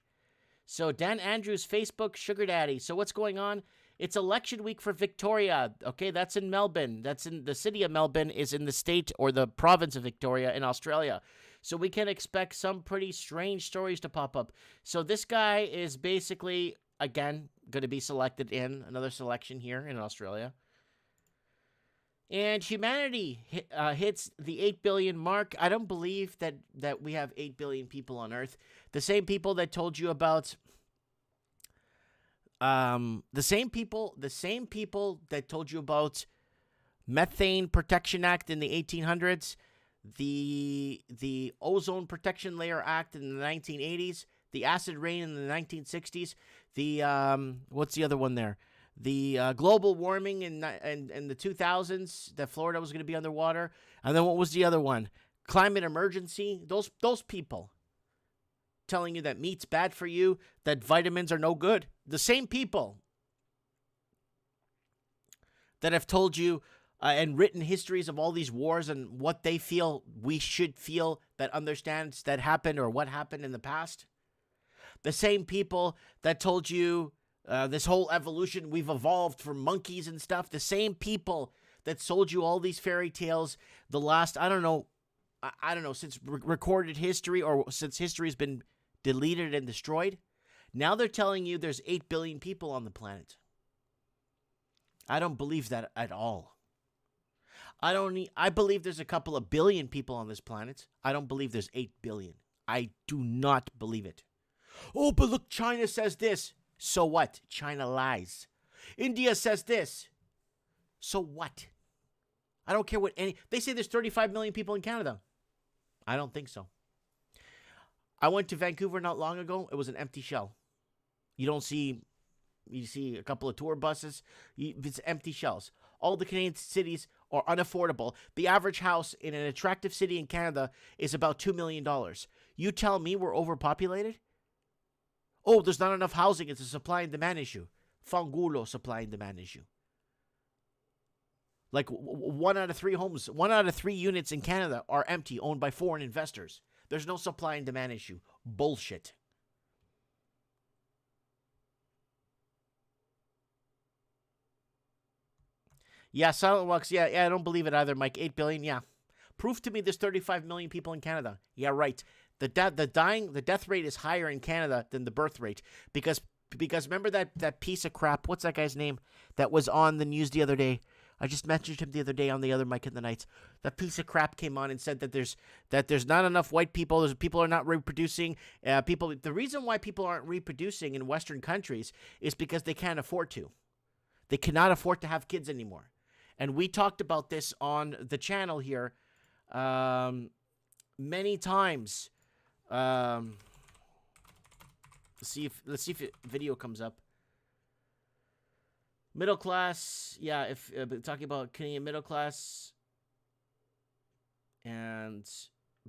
So, Dan Andrews, Facebook sugar daddy. So, what's going on? It's election week for Victoria. Okay, that's in Melbourne. That's in the city of Melbourne is in the state or the province of Victoria in Australia. So we can expect some pretty strange stories to pop up. So this guy is basically, again, going to be selected in another selection here in Australia. And humanity hits the 8 billion mark. I don't believe that we have 8 billion people on Earth. The same people that told you about... the same people that told you about Methane Protection Act in the 1800s, the Ozone Protection Layer Act in the 1980s, the acid rain in the 1960s, the what's the other one there? The global warming in the 2000s, that Florida was going to be underwater, and then what was the other one? Climate emergency. Those people telling you that meat's bad for you, that vitamins are no good. The same people that have told you and written histories of all these wars and what they feel we should feel that understands that happened or what happened in the past. The same people that told you this whole evolution, we've evolved from monkeys and stuff. The same people that sold you all these fairy tales the last, I don't know, since recorded history or since history has been deleted and destroyed. Now they're telling you there's 8 billion people on the planet. I don't believe that at all. I believe there's a couple of billion people on this planet. I don't believe there's 8 billion. I do not believe it. Oh, but look, China says this. So what? China lies. India says this. So what? I don't care what they say there's 35 million people in Canada. I don't think so. I went to Vancouver not long ago. It was an empty shell. You see a couple of tour buses. It's empty shells. All the Canadian cities are unaffordable. The average house in an attractive city in Canada is about $2 million. You tell me we're overpopulated? Oh, there's not enough housing. It's a supply and demand issue. Fangulo supply and demand issue. Like 1 out of 3 homes, 1 out of 3 units in Canada are empty, owned by foreign investors. There's no supply and demand issue. Bullshit. Yeah, Silent Walks. Yeah, I don't believe it either, Mike. 8 billion, yeah. Prove to me there's 35 million people in Canada. Yeah, right. The death rate is higher in Canada than the birth rate because remember that piece of crap, what's that guy's name, that was on the news the other day? I just mentioned him the other day on the other Mike in the Nights. That piece of crap came on and said that there's not enough white people. People are not reproducing. The reason why people aren't reproducing in Western countries is because they can't afford to. They cannot afford to have kids anymore. And we talked about this on the channel here many times. Let's see if video comes up. Middle class, yeah. If talking about Canadian middle class, and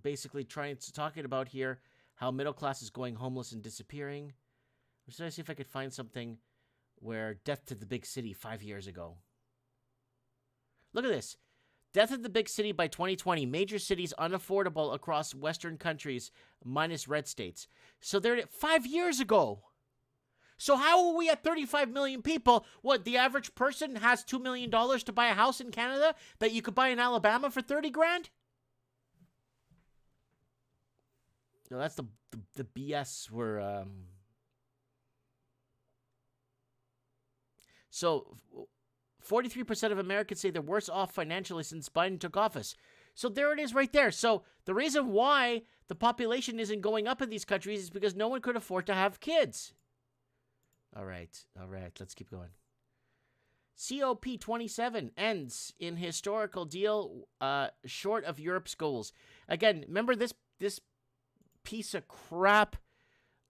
basically talking about here how middle class is going homeless and disappearing. I'm just trying to see if I could find something where death to the big city 5 years ago. Look at this. Death of the big city by 2020. Major cities unaffordable across Western countries, minus red states. So they're 5 years ago. So how are we at 35 million people? What, the average person has $2 million to buy a house in Canada that you could buy in Alabama for 30 grand? No, that's the BS we're... So 43% of Americans say they're worse off financially since Biden took office. So there it is right there. So the reason why the population isn't going up in these countries is because no one could afford to have kids. All right. Let's keep going. COP27 ends in historical deal short of Europe's goals. Again, remember this piece of crap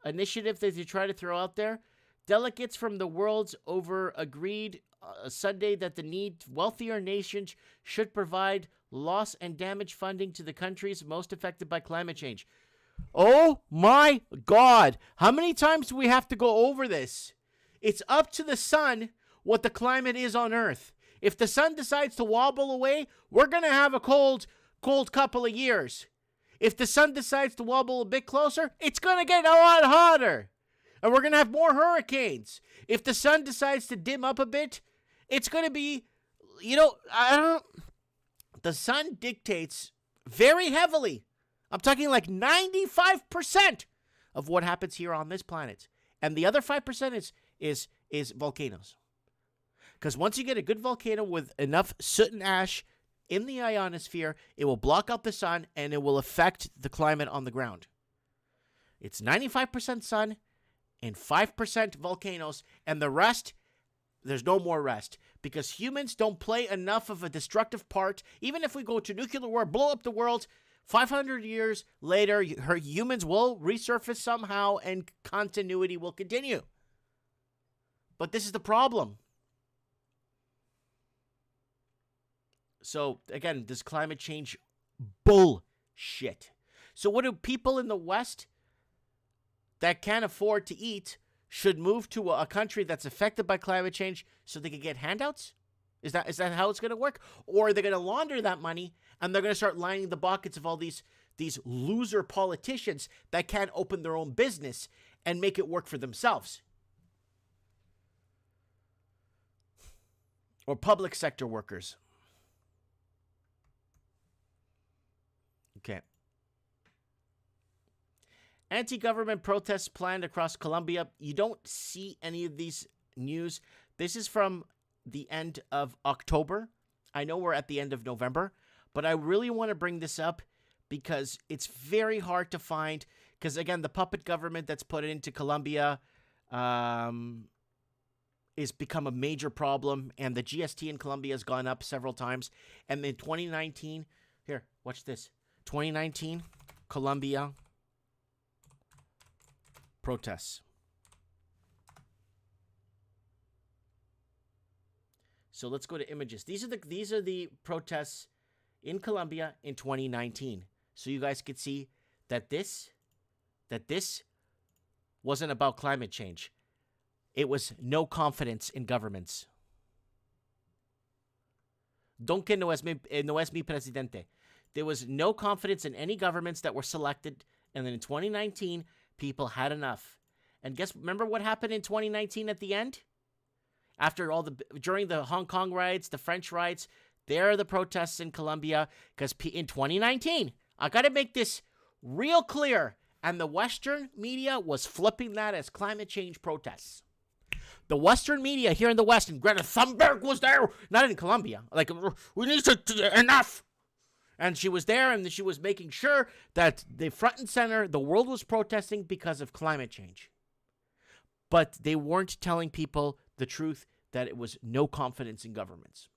initiative that you try to throw out there? Delegates from the world's over agreed Sunday that the wealthier nations should provide loss and damage funding to the countries most affected by climate change. Oh my God. How many times do we have to go over this? It's up to the sun what the climate is on Earth. If the sun decides to wobble away, we're going to have a cold couple of years. If the sun decides to wobble a bit closer, it's going to get a lot hotter. And we're going to have more hurricanes. If the sun decides to dim up a bit, it's going to be, the sun dictates very heavily. I'm talking like 95% of what happens here on this planet. And the other 5% is volcanoes. Because once you get a good volcano with enough soot and ash in the ionosphere, it will block out the sun and it will affect the climate on the ground. It's 95% sun and 5% volcanoes, and the rest, there's no more rest. Because humans don't play enough of a destructive part. Even if we go to nuclear war, blow up the world, 500 years later, humans will resurface somehow and continuity will continue. But this is the problem. So, again, this climate change bullshit. So what do people in the West that can't afford to eat should move to a country that's affected by climate change so they can get handouts? Is that how it's going to work? Or are they going to launder that money and they're going to start lining the pockets of all these loser politicians that can't open their own business and make it work for themselves? Or public sector workers. Okay. Anti-government protests planned across Colombia. You don't see any of these news. This is from the end of October. I know we're at the end of November, but I really want to bring this up because it's very hard to find. Because, again, the puppet government that's put into Colombia is become a major problem, and the GST in Colombia has gone up several times. And in 2019, here, watch this. 2019, Colombia protests. So let's go to images. These are the protests in Colombia in 2019. So you guys could see that this wasn't about climate change. It was no confidence in governments. Don que no es mi presidente. There was no confidence in any governments that were selected. And then in 2019, people had enough. And remember what happened in 2019 at the end? During the Hong Kong riots, the French riots, there are the protests in Colombia. Because in 2019, I got to make this real clear. And the Western media was flipping that as climate change protests. The Western media here in the West, and Greta Thunberg was there, not in Colombia. Like, we need to enough. And she was there, and she was making sure that the front and center, the world was protesting because of climate change. But they weren't telling people the truth that it was no confidence in governments.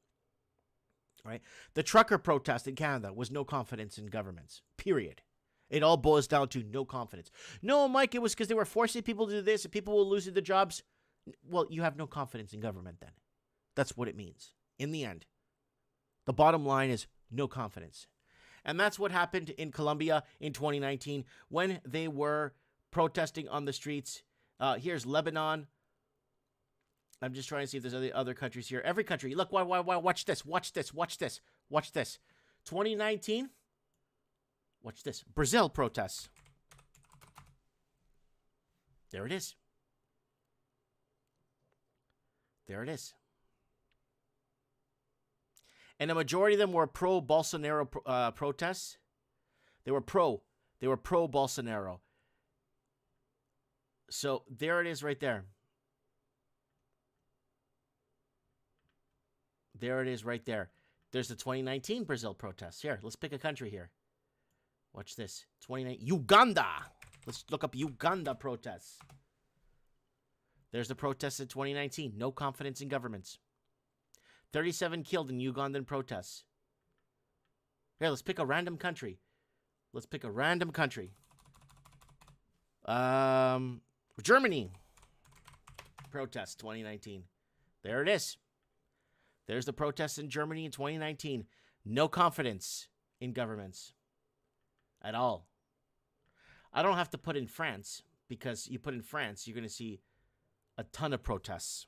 Right? The trucker protest in Canada was no confidence in governments, period. It all boils down to no confidence. No, Mike, it was because they were forcing people to do this and people were losing their jobs. Well, you have no confidence in government then. That's what it means. In the end, the bottom line is no confidence. And that's what happened in Colombia in 2019 when they were protesting on the streets. Here's Lebanon. I'm just trying to see if there's other countries here. Every country. Look, watch this. 2019. Watch this. Brazil protests. There it is. There it is. And a majority of them were pro-Bolsonaro protests. They were pro-Bolsonaro. So there it is right there. There it is right there. There's the 2019 Brazil protests. Here, let's pick a country here. Watch this. 2019 Uganda. Let's look up Uganda protests. There's the protests in 2019. No confidence in governments. 37 killed in Ugandan protests. Here, let's pick a random country. Germany. Protests 2019. There it is. There's the protests in Germany in 2019. No confidence in governments at all. I don't have to put in France, because you put in France, you're going to see a ton of protests.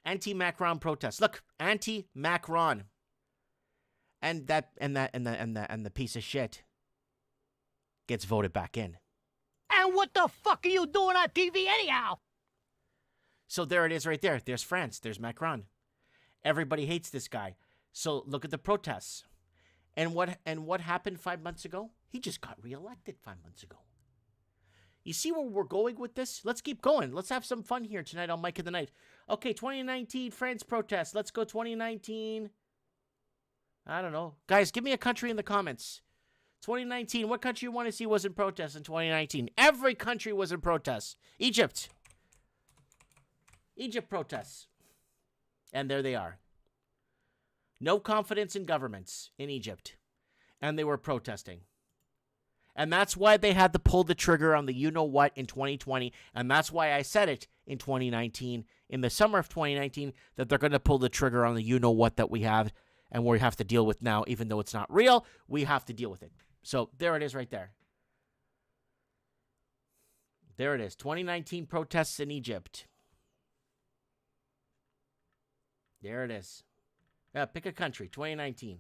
Anti-Macron protests. Look, anti-Macron. And the piece of shit gets voted back in. And what the fuck are you doing on TV anyhow? So there it is right there. There's France. There's Macron. Everybody hates this guy. So look at the protests. And what happened 5 months ago? He just got reelected 5 months ago. You see where we're going with this? Let's keep going. Let's have some fun here tonight on Mike of the Night. Okay, 2019 France protests. Let's go 2019. I don't know. Guys, give me a country in the comments. 2019, what country you want to see was in protest in 2019? Every country was in protest. Egypt protests. And there they are. No confidence in governments in Egypt. And they were protesting. And that's why they had to pull the trigger on the you-know-what in 2020. And that's why I said it in 2019, in the summer of 2019, that they're going to pull the trigger on the you-know-what that we have and we have to deal with now. Even though it's not real, we have to deal with it. So there it is right there. There it is. 2019 protests in Egypt. There it is. Pick a country. 2019.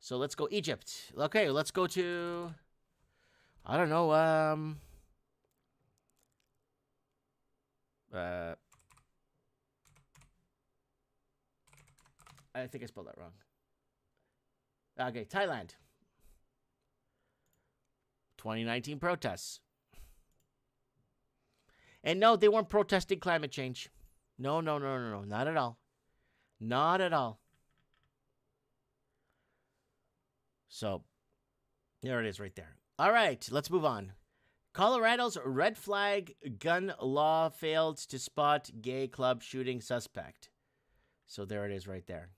So let's go Egypt. Okay, let's go to, I don't know, I think I spelled that wrong. Okay, Thailand. 2019 protests. And no, they weren't protesting climate change. No, no, no, no, no. Not at all. Not at all. So, there it is right there. All right, let's move on. Colorado's red flag gun law failed to spot gay club shooting suspect. So there it is right there.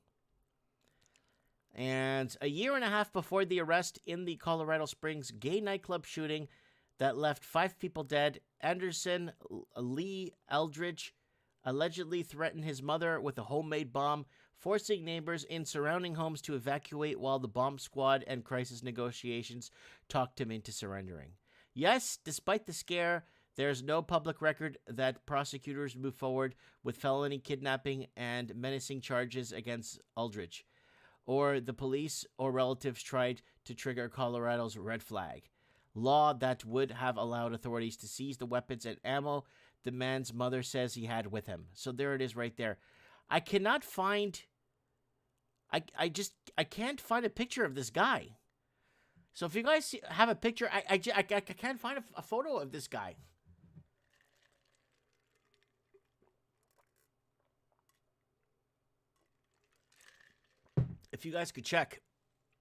And a year and a half before the arrest in the Colorado Springs gay nightclub shooting that left 5 people dead, Anderson Lee Eldridge allegedly threatened his mother with a homemade bomb, forcing neighbors in surrounding homes to evacuate while the bomb squad and crisis negotiations talked him into surrendering. Yes, despite the scare, there's no public record that prosecutors move forward with felony kidnapping and menacing charges against Eldridge, or the police or relatives tried to trigger Colorado's red flag law that would have allowed authorities to seize the weapons and ammo the man's mother says he had with him. So there it is right there. I cannot find... I can't find a picture of this guy. So if you guys have a picture, I can't find a photo of this guy. If you guys could check,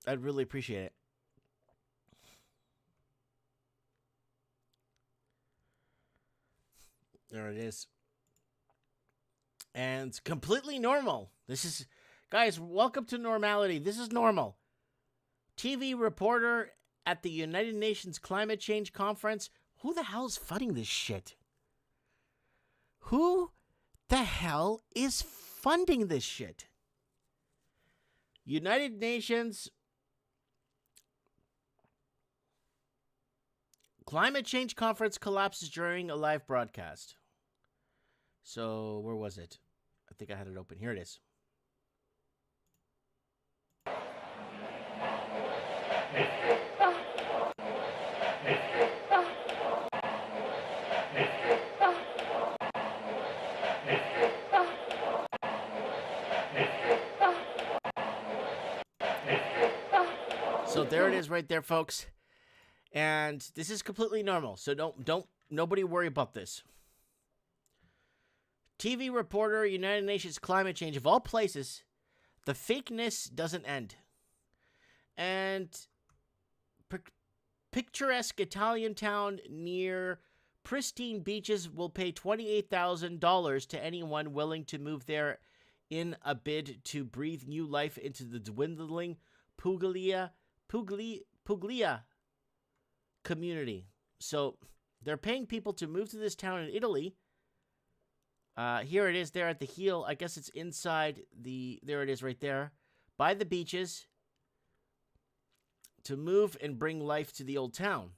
I'd really appreciate it. There it is. And completely normal. This is... Guys, welcome to normality. This is normal. TV reporter at the United Nations Climate Change Conference. Who the hell is funding this shit? Who the hell is funding this shit? United Nations Climate Change Conference collapses during a live broadcast. So, where was it? I think I had it open. Here it is. So there it is right there, folks. And this is completely normal. So nobody worry about this. TV reporter, United Nations Climate Change, of all places, the fakeness doesn't end. And picturesque Italian town near pristine beaches will pay $28,000 to anyone willing to move there in a bid to breathe new life into the dwindling Puglia community. So they're paying people to move to this town in Italy. Here it is there at the heel. I guess it's inside there it is right there, by the beaches, to move and bring life to the old town.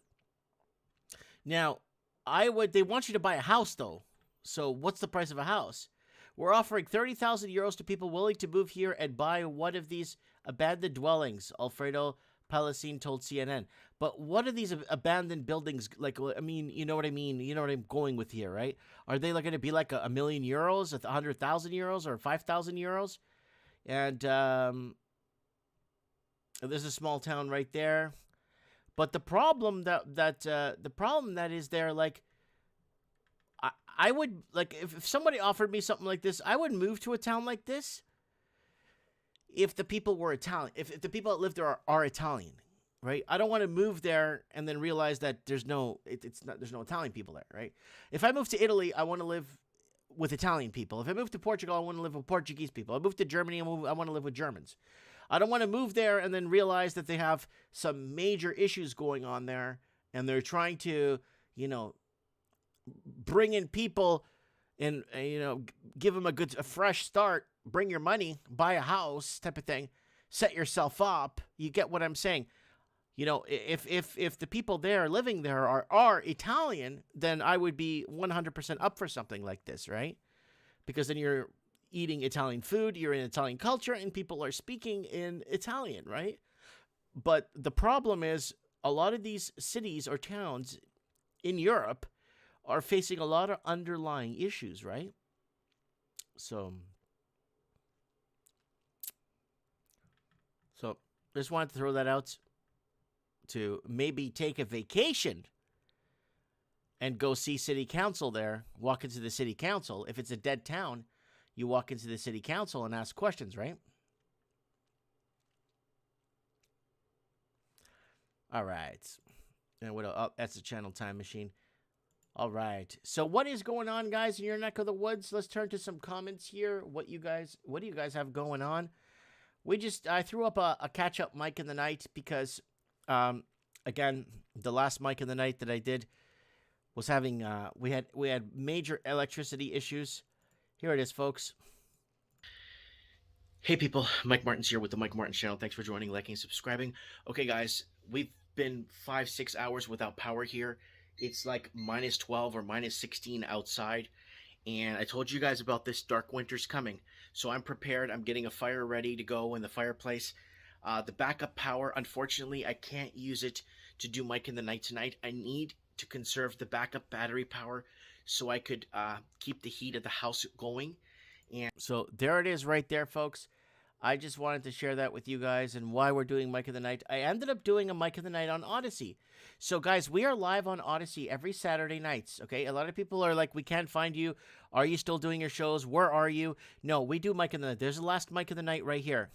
Now, they want you to buy a house though. So what's the price of a house? We're offering 30,000 euros to people willing to move here and buy one of these abandoned dwellings, Alfredo Palacine told CNN. But what are these abandoned buildings like? I mean, you know what I mean? You know what I'm going with here, right? Are they going to be like a million euros, 100,000 euros, or 5,000 euros? And there's a small town right there. But the problem that is there, like, I would, like, if somebody offered me something like this, I would move to a town like this if the people were Italian, if the people that live there are Italian, right? I don't want to move there and then realize that there's no Italian people there, right? If I move to Italy, I want to live with Italian people. If I move to Portugal, I want to live with Portuguese people. I move to Germany, I want to live with Germans. I don't want to move there and then realize that they have some major issues going on there and they're trying to, bring in people and, give them a fresh start, bring your money, buy a house type of thing, set yourself up. You get what I'm saying? If the people there living there are Italian, then I would be 100% up for something like this, right? Because then you're eating Italian food, you're in Italian culture, and people are speaking in Italian, right? But the problem is a lot of these cities or towns in Europe are facing a lot of underlying issues, right? So just wanted to throw that out to maybe take a vacation and go see city council there, walk into the city council. If it's a dead town, you walk into the city council and ask questions, right? All right. And what? Oh, that's the channel time machine. All right. So what is going on, guys, in your neck of the woods? Let's turn to some comments here. What do you guys have going on? I threw up a catch-up mic in the night because, again, the last mic in the night that I did was having, we had major electricity issues. Here it is, folks. Hey, people. Mike Martin's here with the Mike Martin Channel. Thanks for joining, liking, subscribing. Okay, guys, we've been 5-6 hours without power here. It's like minus 12 or minus 16 outside. And I told you guys about this dark winter's coming. So I'm prepared. I'm getting a fire ready to go in the fireplace. The backup power, unfortunately, I can't use it to do Mike in the Night tonight. I need to conserve the backup battery power so I could keep the heat of the house going. And so there it is right there, folks. I just wanted to share that with you guys and why we're doing Mike of the Night. I ended up doing a Mike of the Night on Odyssey. So, guys, we are live on Odyssey every Saturday nights, okay? A lot of people are like, we can't find you. Are you still doing your shows? Where are you? No, we do Mike of the Night. There's the last Mike of the Night right here.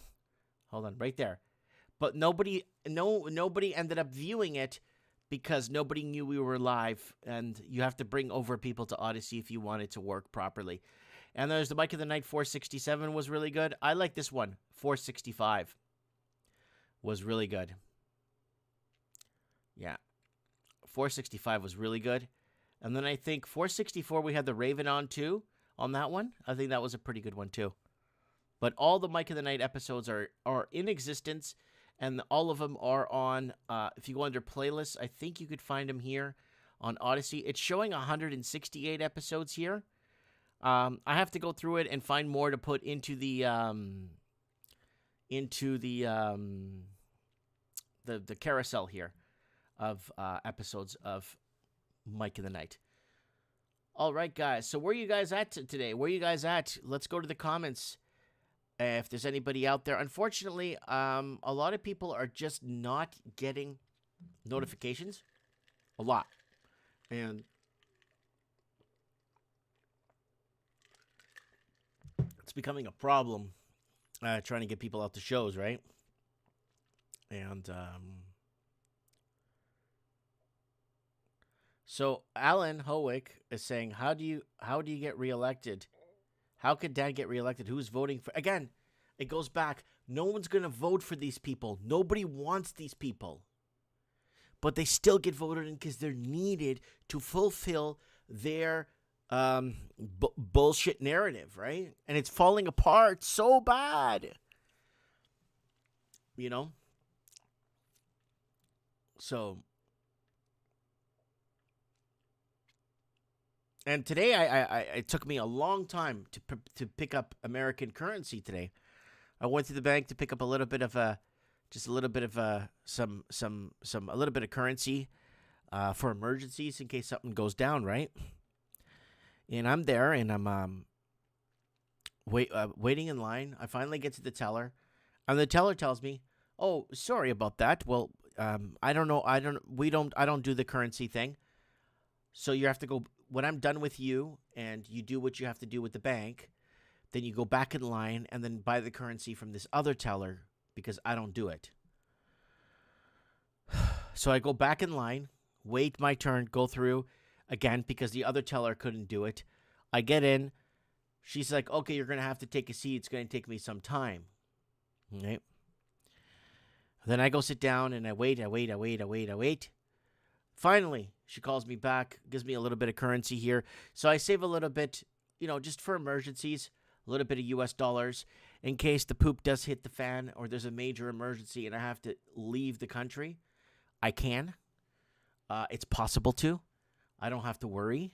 Hold on, right there. But nobody ended up viewing it because nobody knew we were live, and you have to bring over people to Odyssey if you want it to work properly. And there's the Mike of the Night 467 was really good. I like this one. 465 was really good. Yeah. 465 was really good. And then I think 464 we had the Raven on too on that one. I think that was a pretty good one too. But all the Mike of the Night episodes are in existence, and all of them are on, if you go under playlists, I think you could find them here on Odyssey. It's showing 168 episodes here. I have to go through it and find more to put into the carousel here of episodes of Mike of the Night. All right, guys. So where are you guys at today? Where are you guys at? Let's go to the comments. If there's anybody out there. Unfortunately, a lot of people are just not getting notifications. A lot. And it's becoming a problem trying to get people out to shows, right? And so Alan Howick is saying, how do you get reelected? How could Dan get reelected? Who's voting for? Again, it goes back. No one's going to vote for these people. Nobody wants these people. But they still get voted in because they're needed to fulfill their bullshit narrative, right? And it's falling apart so bad. You know? So, and today it took me a long time to pick up American currency today. I went to the bank to pick up a little bit of currency for emergencies in case something goes down, right? And I'm there, and I'm waiting in line. I finally get to the teller, and the teller tells me, "Oh, sorry about that. Well, I don't know. I don't do the currency thing. So you have to go when I'm done with you, and you do what you have to do with the bank. Then you go back in line and then buy the currency from this other teller because I don't do it." So I go back in line, wait my turn, go through again because the other teller couldn't do it. I get in. She's like, "Okay, you're going to have to take a seat. It's going to take me some time." Okay. Then I go sit down and I wait. Finally, she calls me back, gives me a little bit of currency here. So I save a little bit, just for emergencies, a little bit of US dollars in case the poop does hit the fan or there's a major emergency and I have to leave the country. I can. It's possible to. I don't have to worry.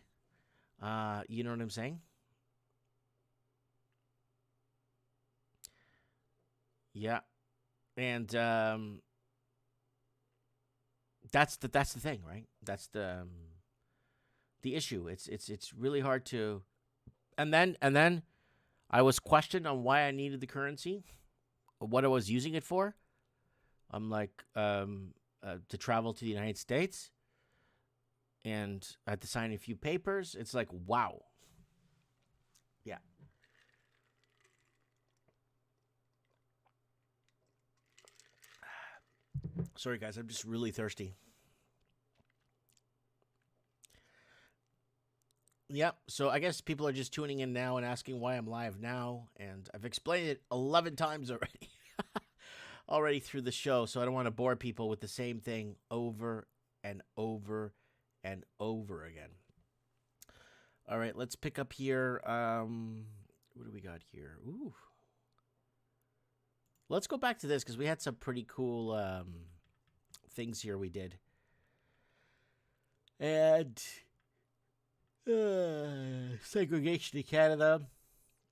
You know what I'm saying? Yeah. And that's the thing, right? That's the issue. It's really hard to. And then I was questioned on why I needed the currency, or what I was using it for. I'm like, to travel to the United States, and I had to sign a few papers. It's like, wow. Yeah. Sorry, guys. I'm just really thirsty. Yep. So I guess people are just tuning in now and asking why I'm live now. And I've explained it 11 times already. Already through the show. So I don't want to bore people with the same thing over and over and over again. All right. Let's pick up here. What do we got here? Ooh. Let's go back to this because we had some pretty cool things here we did. And segregation in Canada.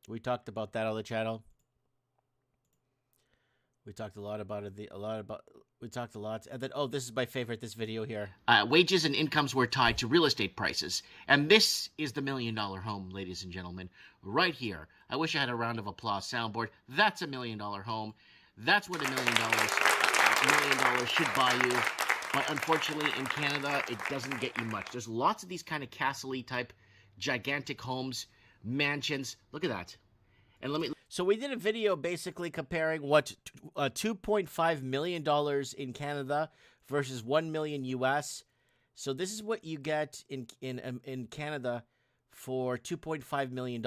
We talked about that on the channel. We talked a lot about it. We talked a lot. And then, this is my favorite, this video here. Wages and incomes were tied to real estate prices. And this is the $1 million home, ladies and gentlemen. Right here. I wish I had a round of applause soundboard. That's a $1 million home. That's what $1 million should buy you. But unfortunately, in Canada, it doesn't get you much. There's lots of these kind of castle-y type gigantic homes, mansions. Look at that. And So we did a video basically comparing what $2.5 million in Canada versus $1 million US. So this is what you get in Canada for $2.5 million.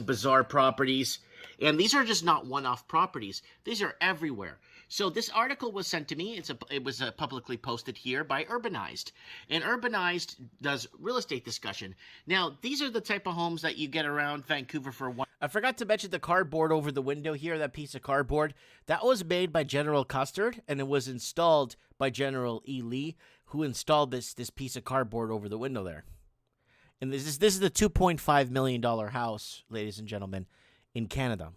Bizarre properties. And these are just not one-off properties. These are everywhere. So this article was sent to me. It was publicly posted here by Urbanized. And Urbanized does real estate discussion. Now, these are the type of homes that you get around Vancouver for one. I forgot to mention the cardboard over the window here, that piece of cardboard. That was made by General Custard, and it was installed by General E. Lee, who installed this piece of cardboard over the window there. And this is the $2.5 million house, ladies and gentlemen, in Canada.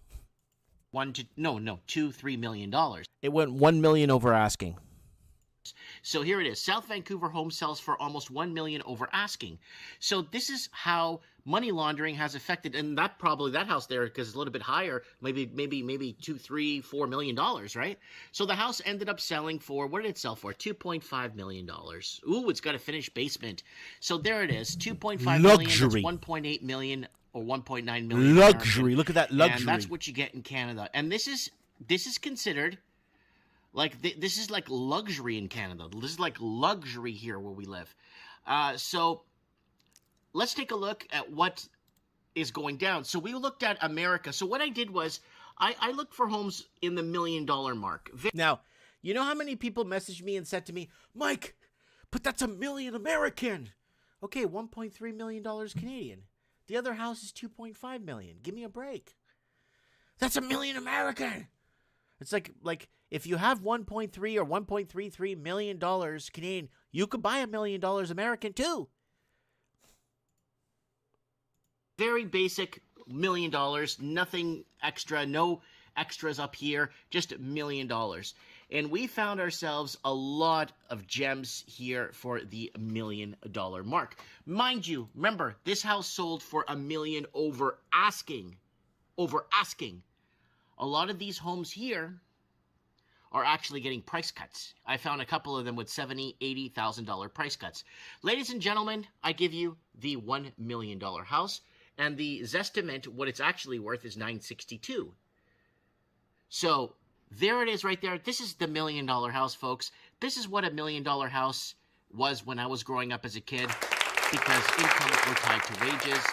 $3 million. It went $1 million over asking. So here it is. South Vancouver home sells for almost $1 million over asking. So this is how money laundering has affected, and that house there, because it's a little bit higher, maybe $2, $3, $4 million, right? So the house ended up selling for, what did it sell for? $2.5 million. Ooh, it's got a finished basement. So there it is, $2.5 million. That's $1.8 million. Or 1.9 million. Luxury. American. Look at that luxury. And that's what you get in Canada. And this is considered like this is like luxury in Canada. This is like luxury here where we live. So let's take a look at what is going down. So we looked at America. So what I did was I looked for homes in the $1 million mark. Now, you know how many people messaged me and said to me, Mike, but that's $1 million American. Okay, $1.3 million Canadian. The other house is $2.5 million. Give me a break. That's $1 million American. It's like if you have $1.3 or $1.33 million Canadian, you could buy $1 million American too. Very basic $1 million, nothing extra, no extras up here, just $1 million. And we found ourselves a lot of gems here for the $1 million mark. Mind you, remember, this house sold for $1 million over asking. Over asking. A lot of these homes here are actually getting price cuts. I found a couple of them with $70,000, $80,000 price cuts. Ladies and gentlemen, I give you the $1 million house, and the Zestimate, what it's actually worth, is $962,000. So there it is right there. This is the $1 million house, folks. This is what $1 million house was when I was growing up as a kid, because incomes were tied to wages.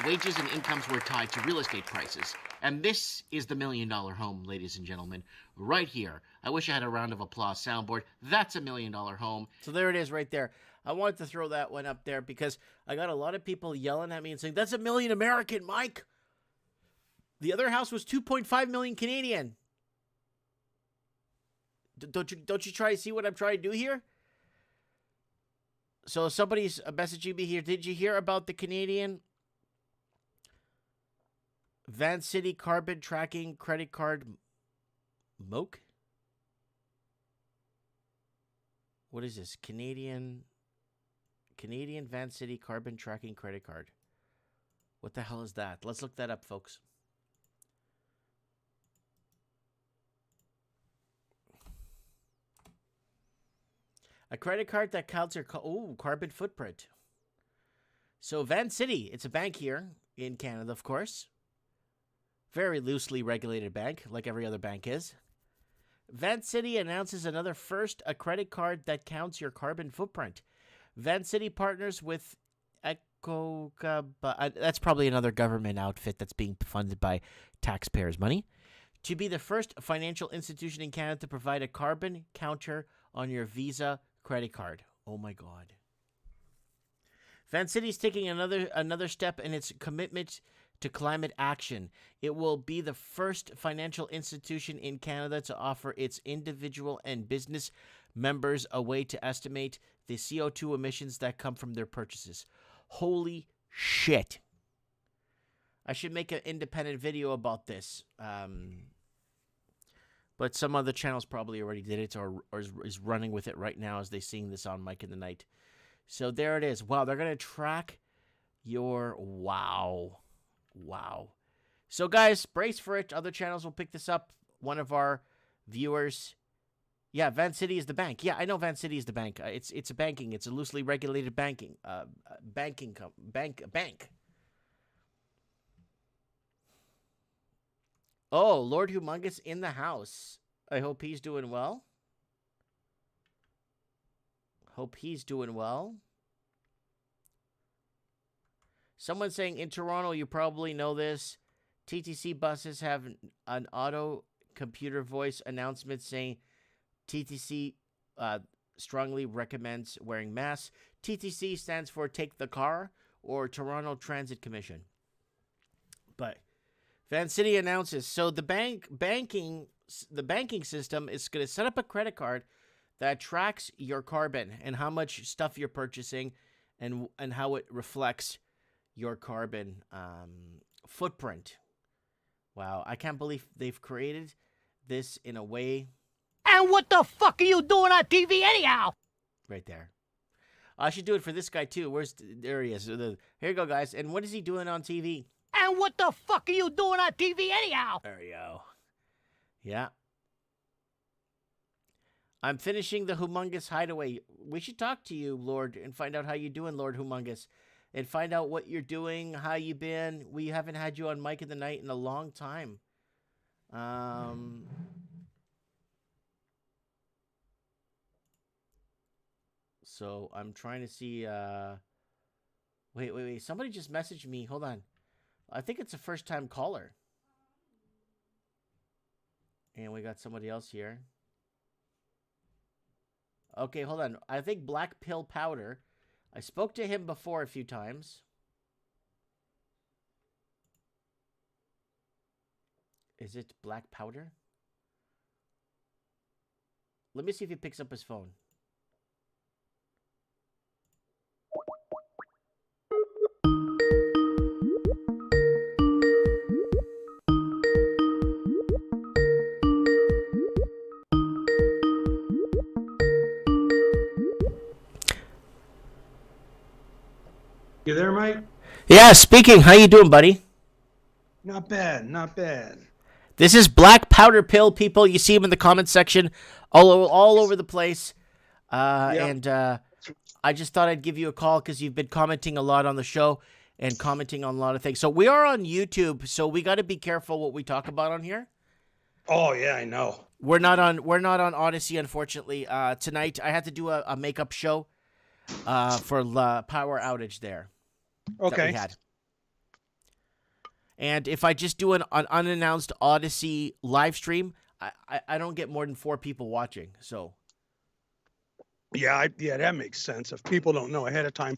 Wages and incomes were tied to real estate prices. And this is the $1 million home, ladies and gentlemen, right here. I wish I had a round of applause soundboard. That's $1 million home. So there it is right there. I wanted to throw that one up there because I got a lot of people yelling at me and saying, that's $1 million American, Mike. The other house was 2.5 million Canadian. Don't you try to see what I'm trying to do here? So somebody's messaging me here. Did you hear about the Canadian Van City carbon tracking credit card MOC? What is this? Canadian Van City carbon tracking credit card. What the hell is that? Let's look that up, folks. A credit card that counts your carbon footprint. So Van City, it's a bank here in Canada, of course. Very loosely regulated bank, like every other bank is. Vent City announces another first, a credit card that counts your carbon footprint. Vent City partners with that's probably another government outfit that's being funded by taxpayers' money, to be the first financial institution in Canada to provide a carbon counter on your Visa credit card. Oh my God. Van City is taking another step in its commitment to climate action. It will be the first financial institution in Canada to offer its individual and business members a way to estimate the CO2 emissions that come from their purchases. Holy shit. I should make an independent video about this. But some other channels probably already did it or is running with it right now as they sing this on Mike in the Night. So there it is. Wow, they're going to track your... Wow. So guys, brace for it. Other channels will pick this up. One of our viewers... Yeah, Van City is the bank. Yeah, I know Van City is the bank. It's a banking. It's a loosely regulated banking. Bank. Oh, Lord Humongous in the house. I hope he's doing well. Someone saying in Toronto, you probably know this. TTC buses have an auto computer voice announcement saying TTC strongly recommends wearing masks. TTC stands for Take the Car or Toronto Transit Commission. But Van City announces, so the banking system is going to set up a credit card that tracks your carbon and how much stuff you're purchasing and how it reflects your carbon footprint. Wow, I can't believe they've created this in a way. And what the fuck are you doing on TV anyhow? Right there. I should do it for this guy too. There he is. Here you go, guys. And what is he doing on TV? And what the fuck are you doing on TV anyhow? There you go. Yeah. I'm finishing the Humongous Hideaway. We should talk to you, Lord, and find out how you're doing, Lord Humongous. And find out what you're doing, how you been. We haven't had you on Mike in the Night in a long time. So I'm trying to see. Wait. Somebody just messaged me. Hold on. I think it's a first-time caller. And we got somebody else here. Okay, hold on. I think Black Pill Powder. I spoke to him before a few times. Is it Black Powder? Let me see if he picks up his phone. You there, Mike? Yeah, speaking. How you doing, buddy? Not bad, not bad. This is Black Powder Pill, people. You see him in the comment section all over the place. And I just thought I'd give you a call because you've been commenting a lot on the show and commenting on a lot of things. So we are on YouTube, so we got to be careful what we talk about on here. Oh, yeah, I know. We're not on Odyssey, unfortunately. Tonight, I had to do a makeup show for the power outage there. Okay. That we had. And if I just do an unannounced Odyssey live stream, I don't get more than 4 people watching. So, yeah, that makes sense. If people don't know ahead of time,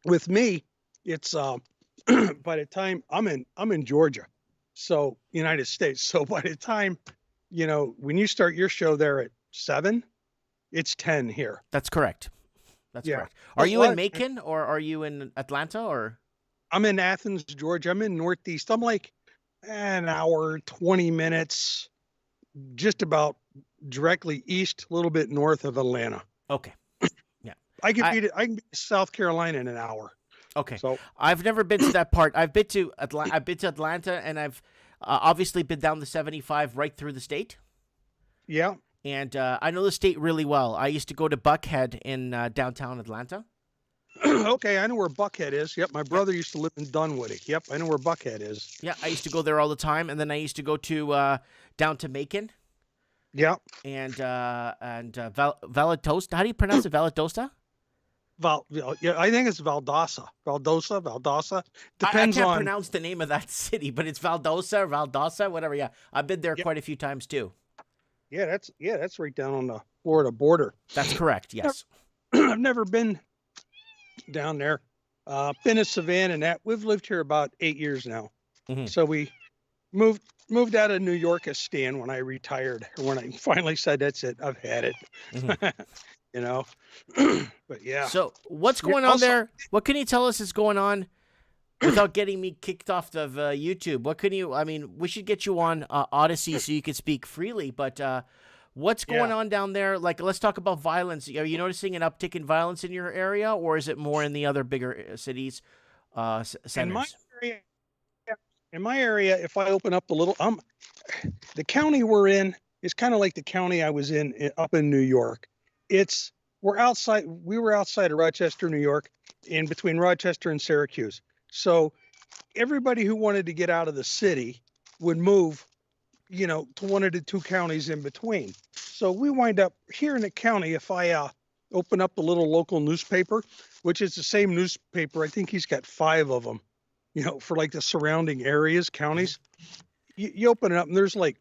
with me, it's by the time I'm in Georgia, so United States. So by the time, when you start your show there at 7, it's 10 here. That's correct. That's correct. Are you in Macon or are you in Atlanta or? I'm in Athens, Georgia. I'm in Northeast. I'm like an hour, 20 minutes, just about directly east, a little bit north of Atlanta. Okay. Yeah. I can be South Carolina in an hour. Okay. So I've never been to that part. I've been to Atlanta, and I've obviously been down the 75 right through the state. Yeah. And I know the state really well. I used to go to Buckhead in downtown Atlanta. Okay, I know where Buckhead is. Yep, my brother used to live in Dunwoody. Yep, I know where Buckhead is. Yeah, I used to go there all the time, and then I used to go to down to Macon, Yeah. and Valdosta. How do you pronounce it? Valdosta? Yeah, I think it's Valdosta. Valdosta. I Depends can't on. pronounce the name of that city, but it's Valdosta, whatever. Yeah, I've been there Yeah, quite a few times too. that's right down on the Florida border. That's correct. Yes. I've never been down there. Been to Savannah and that. We've lived here about 8 years now. Mhm. So we moved out of New York as Stan when I retired, or when I finally said that's it, I've had it. Mhm. You know. But yeah. So what's Yeah, going on also- there? What can you tell us is going on without getting me kicked off of YouTube? What can you? I mean, we should get you on Odyssey so you can speak freely. But what's going Yeah. on down there? Like, let's talk about violence. Are you noticing an uptick in violence in your area, or is it more in the other bigger cities, centers? In my area, if I open up the little the county we're in is kind of like the county I was in up in New York. We were outside of Rochester, New York, in between Rochester and Syracuse. So everybody who wanted to get out of the city would move, to one of the two counties in between. So we wind up here in the county. If I open up the little local newspaper, which is the same newspaper, I think he's got 5 of them, for like the surrounding areas, counties. You open it up and there's like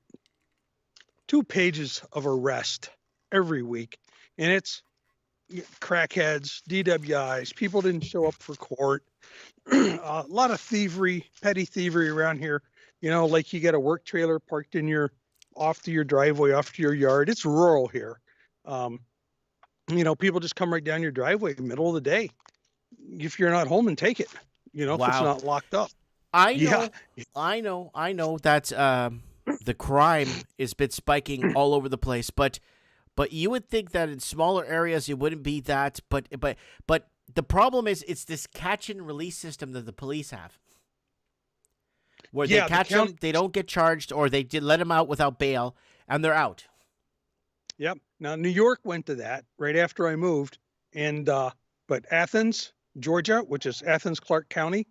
2 pages of arrest every week. And it's crackheads, DWIs, people didn't show up for court. A lot of petty thievery around here. Like you got a work trailer parked off to your driveway, off to your yard. It's rural here. People just come right down your driveway in the middle of the day. If you're not home, and take it, if it's Wow. not locked up. I Yeah. know that the crime is been spiking all over the place, but you would think that in smaller areas it wouldn't be that, but the problem is it's this catch and release system that the police have, where they catch them, they don't get charged, or they did let them out without bail, and they're out. Yep. Now New York went to that right after I moved, and but Athens, Georgia, which is Athens, Clark County,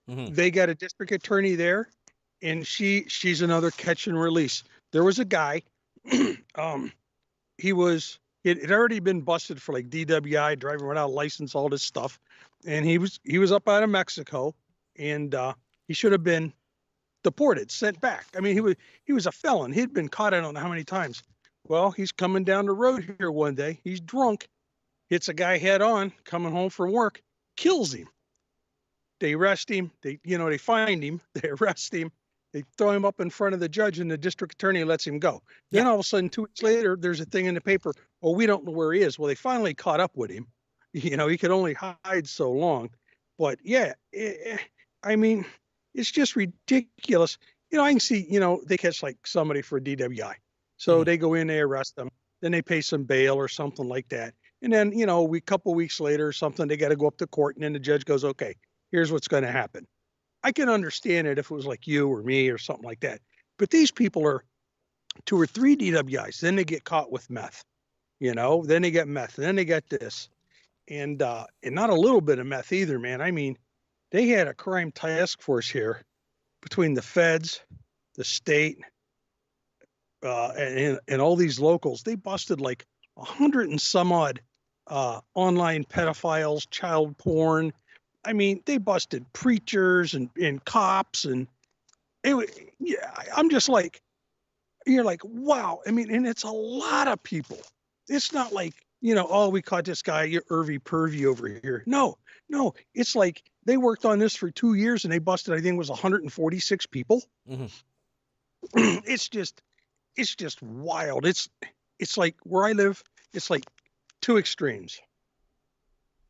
Mhm. they got a district attorney there, and she's another catch and release. There was a guy, it had already been busted for like DWI, driving without a license, all this stuff, and he was up out of Mexico, and he should have been deported, sent back. I mean, he was a felon. He'd been caught I don't know how many times. Well, he's coming down the road here one day. He's drunk, hits a guy head on, coming home from work, kills him. They arrest him. They find him. They arrest him. They throw him up in front of the judge, and the district attorney lets him go. Then all of a sudden, 2 weeks later, there's a thing in the paper. Oh, we don't know where he is. Well, they finally caught up with him. He could only hide so long. But yeah, I mean, it's just ridiculous. I can see, they catch like somebody for a DWI. So they go in, they arrest them, then they pay some bail or something like that. And then, a couple weeks later or something, they got to go up to court, and then the judge goes, okay, here's what's going to happen. I can understand it if it was like you or me or something like that. But these people are 2 or 3 DWIs. Then they get caught with meth, then they get meth, and then they get this. And not a little bit of meth either, man. I mean, they had a crime task force here between the feds, the state, and all these locals. They busted like 100 and some odd online pedophiles, child porn. I mean, they busted preachers and cops, and I'm just like, you're like, wow. I mean, and it's a lot of people. It's not like, oh, we caught this guy, Irvy Purvey over here. No, it's like they worked on this for 2 years, and they busted, I think it was 146 people. Mhm. It's just wild. It's like where I live, it's like 2 extremes.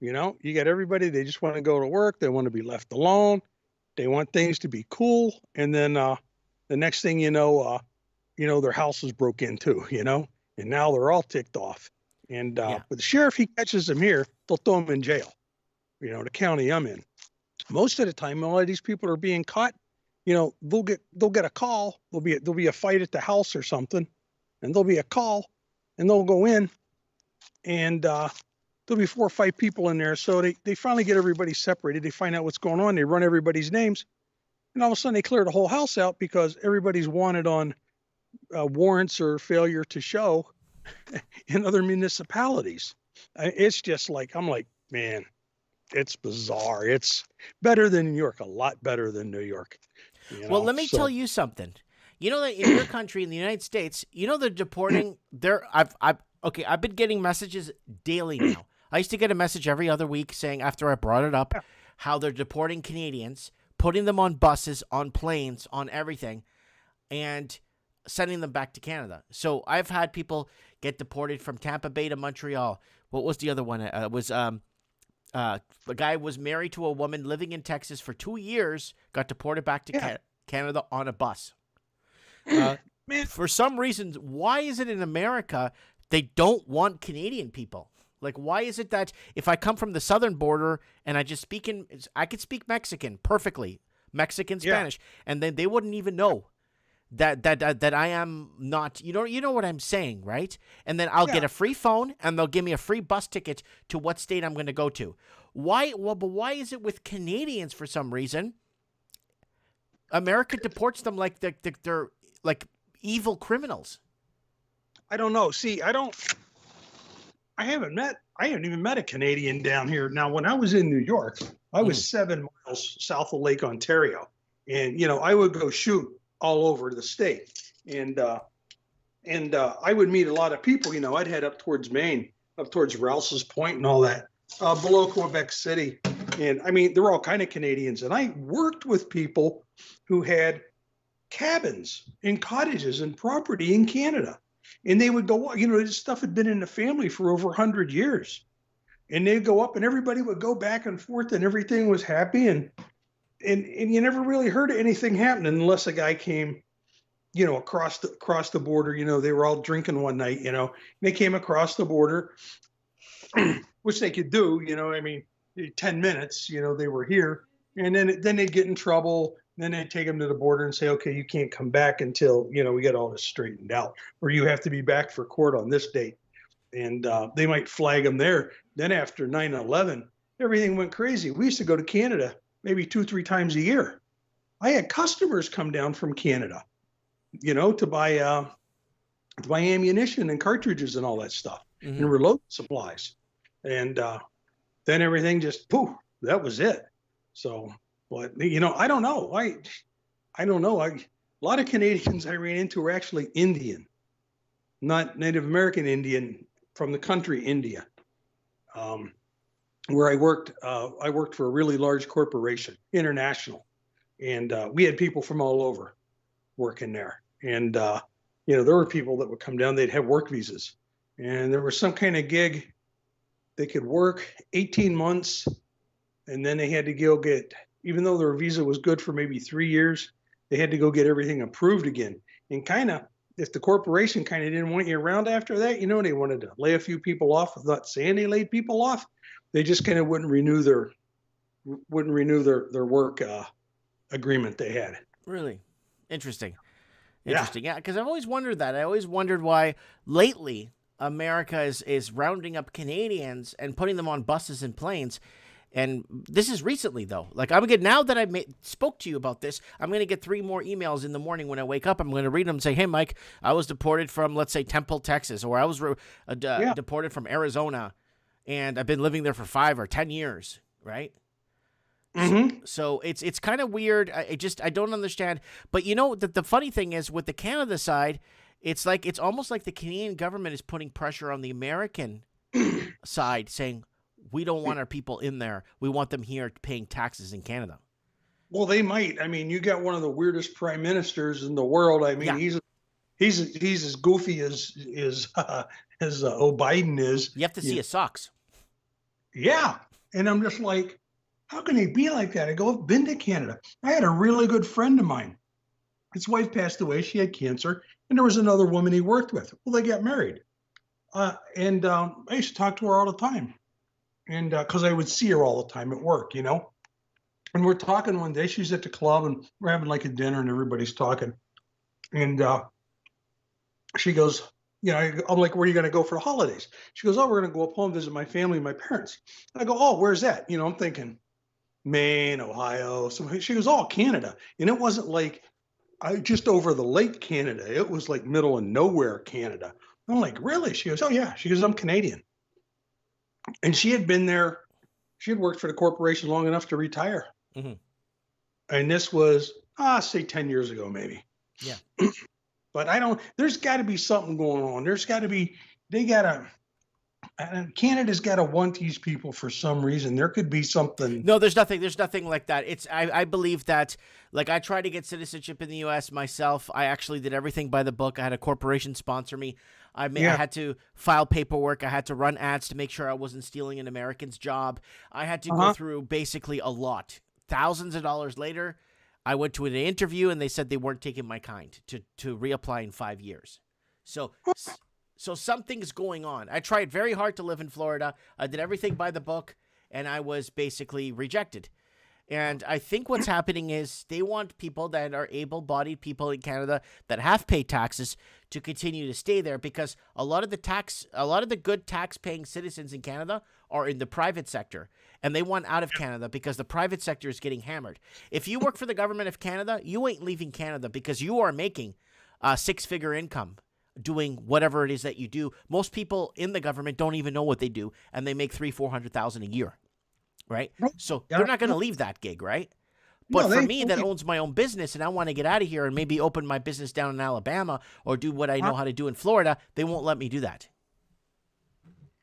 You got everybody, they just want to go to work. They want to be left alone. They want things to be cool. And then the next thing their house is broke into, and now they're all ticked off. And but the sheriff, he catches them here, they'll throw them in jail, the county I'm in. Most of the time, a lot of these people are being caught, they'll get a call. There'll be a fight at the house or something, and there'll be a call, and they'll go in, and there'll be 4 or 5 people in there. So they finally get everybody separated. They find out what's going on. They run everybody's names, and all of a sudden they clear the whole house out because everybody's wanted on warrants or failure to show in other municipalities. It's just like, I'm like, man, it's bizarre. It's better than New York, a lot better than New York. Well, let me tell you something. You know that in your country, in the United States, you know they're deporting. I've been getting messages daily now. I used to get a message every other week saying, after I brought it up, how they're deporting Canadians, putting them on buses, on planes, on everything, and sending them back to Canada. So I've had people get deported from Tampa Bay to Montreal. What was the other one? A guy was married to a woman living in Texas for 2 years, got deported back to Canada on a bus. Man, for some reason, why is it in America they don't want Canadian people? Like, why is it that if I come from the southern border and I could speak Mexican perfectly, Mexican Spanish, and then they wouldn't even know that I am not, you know what I'm saying, right? And then I'll get a free phone and they'll give me a free bus ticket to what state I'm going to go to. Why? Well, but why is it with Canadians for some reason? America deports them like they're like evil criminals. I don't know. See, I haven't even met a Canadian down here. Now, when I was in New York, I was 7 miles south of Lake Ontario, and I would go shoot all over the state, and I would meet a lot of people. I'd head up towards Maine, up towards Rouse's Point and all that, below Quebec City, and I mean there were all kind of Canadians, and I worked with people who had cabins and cottages and property in Canada. And they would go, this stuff had been in the family for over 100 years. And they'd go up and everybody would go back and forth and everything was happy. And you never really heard of anything happening unless a guy came, across the border. They were all drinking one night, they came across the border, which they could do, 10 minutes, they were here. And then they'd get in trouble. Then they'd take them to the border and say, okay, you can't come back until, we get all this straightened out, or you have to be back for court on this date. And they might flag them there. Then after 9/11, everything went crazy. We used to go to Canada maybe 2-3 times a year. I had customers come down from Canada, to buy ammunition and cartridges and all that stuff, and reload supplies. And then everything just, poof, that was it. So, but I don't know. I don't know. A lot of Canadians I ran into were actually Indian, not Native American Indian, from the country India, where I worked for a really large corporation, international, and we had people from all over working there. And there were people that would come down. They'd have work visas, and there was some kind of gig. They could work 18 months, and then they had to go get, even though their visa was good for maybe 3 years, they had to go get everything approved again. And if the corporation didn't want you around after that, they wanted to lay a few people off without saying they laid people off. They just wouldn't renew their work agreement they had. Really? Interesting. Yeah, because I've always wondered that. I always wondered why lately America is rounding up Canadians and putting them on buses and planes. And this is recently, though. Like, now that I spoke to you about this, I'm going to get 3 more emails in the morning when I wake up. I'm going to read them and say, hey, Mike, I was deported from, let's say, Temple, Texas, or I was deported from Arizona, and I've been living there for 5 or 10 years, right? Mm-hmm. So it's kind of weird. I don't understand. But the funny thing is, with the Canada side, it's almost like the Canadian government is putting pressure on the American side, saying, we don't want our people in there. We want them here paying taxes in Canada. Well, they might. I mean, you got one of the weirdest prime ministers in the world. I mean, he's as goofy as Biden is. You have to see his socks. Yeah, and I'm just like, how can he be like that? I go, I've been to Canada. I had a really good friend of mine. His wife passed away. She had cancer, and there was another woman he worked with. Well, they got married, and I used to talk to her all the time. And because I would see her all the time at work, and we're talking one day. She's at the club and we're having like a dinner and everybody's talking. And she goes, I'm like, where are you going to go for the holidays? She goes, oh, we're going to go up home, visit my family and my parents. And I go, oh, where's that? I'm thinking Maine, Ohio. So she goes, oh, Canada. And it wasn't like just over the lake Canada. It was like middle of nowhere Canada. I'm like, really? She goes, oh yeah. She goes, I'm Canadian. And she had been there. She had worked for the corporation long enough to retire. Mm-hmm. And this was, say 10 years ago, maybe. Yeah. But there's got to be something going on. There's got to be, Canada's got to want these people for some reason. There could be something. No, there's nothing like that. I believe that, like, I tried to get citizenship in the U.S. myself. I actually did everything by the book. I had a corporation sponsor me. I had to file paperwork. I had to run ads to make sure I wasn't stealing an American's job. I had to go through basically a lot. Thousands of dollars later, I went to an interview, and they said they weren't taking my kind to reapply in 5 years. So something's going on. I tried very hard to live in Florida. I did everything by the book, and I was basically rejected. And I think what's happening is they want people that are able-bodied people in Canada that have paid taxes to continue to stay there, because a lot of the good tax-paying citizens in Canada are in the private sector, and they want out of Canada because the private sector is getting hammered. If you work for the government of Canada, you ain't leaving Canada because you are making a six-figure income doing whatever it is that you do. Most people in the government don't even know what they do, and they make $300,000-$400,000 a year, right? So they're not going to leave that gig, right? But for me, that owns my own business, and I want to get out of here and maybe open my business down in Alabama or do what I know how to do in Florida, they won't let me do that.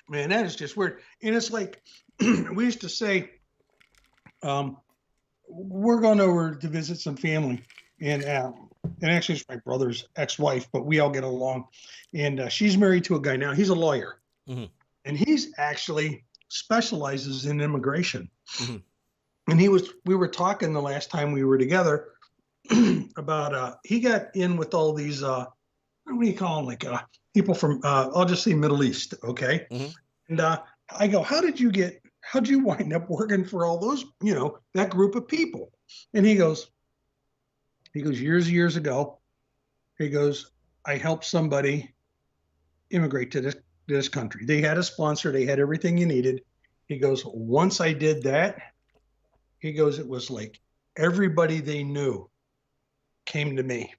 Man, that is just weird. And it's like, we used to say, we're going over to visit some family, and actually it's my brother's ex-wife, but we all get along. And she's married to a guy now. He's a lawyer, and he's actually specializes in immigration. And we were talking the last time we were together about, he got in with all these, what do you call them? Like people from, I'll just say Middle East. Okay. And I go, how'd you wind up working for all those, that group of people? And he goes, years ago, he goes, I helped somebody immigrate to this country. They had a sponsor. They had everything you needed. He goes, once I did that, he goes, it was like everybody they knew came to me.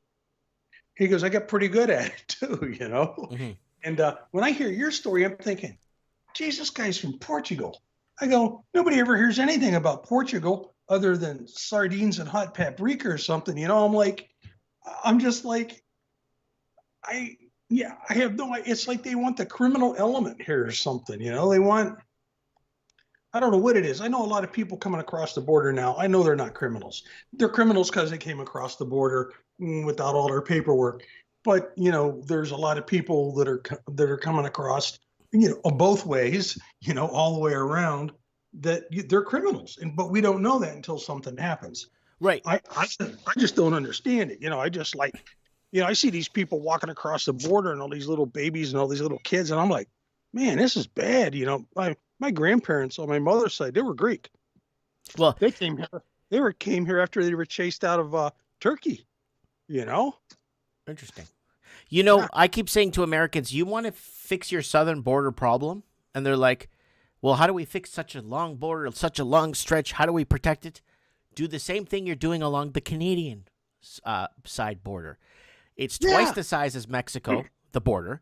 He goes, I got pretty good at it too, And when I hear your story, I'm thinking, geez, this guy's from Portugal. I go, nobody ever hears anything about Portugal other than sardines and hot paprika or something. I'm just like, I have no idea. It's like they want the criminal element here or something, they want, I don't know what it is. I know a lot of people coming across the border now. I know they're not criminals. They're criminals because they came across the border without all their paperwork. But, there's a lot of people that are coming across, both ways, all the way around, that they're criminals. But we don't know that until something happens. Right. I just don't understand it. I just like, I see these people walking across the border and all these little babies and all these little kids. And I'm like, man, this is bad. My grandparents on my mother's side, they were Greek. Well, they came here. They came here after they were chased out of Turkey. Interesting. I keep saying to Americans, you want to fix your southern border problem? And they're like, well, how do we fix such a long border, such a long stretch? How do we protect it? Do the same thing you're doing along the Canadian side border. It's twice the size as Mexico, the border.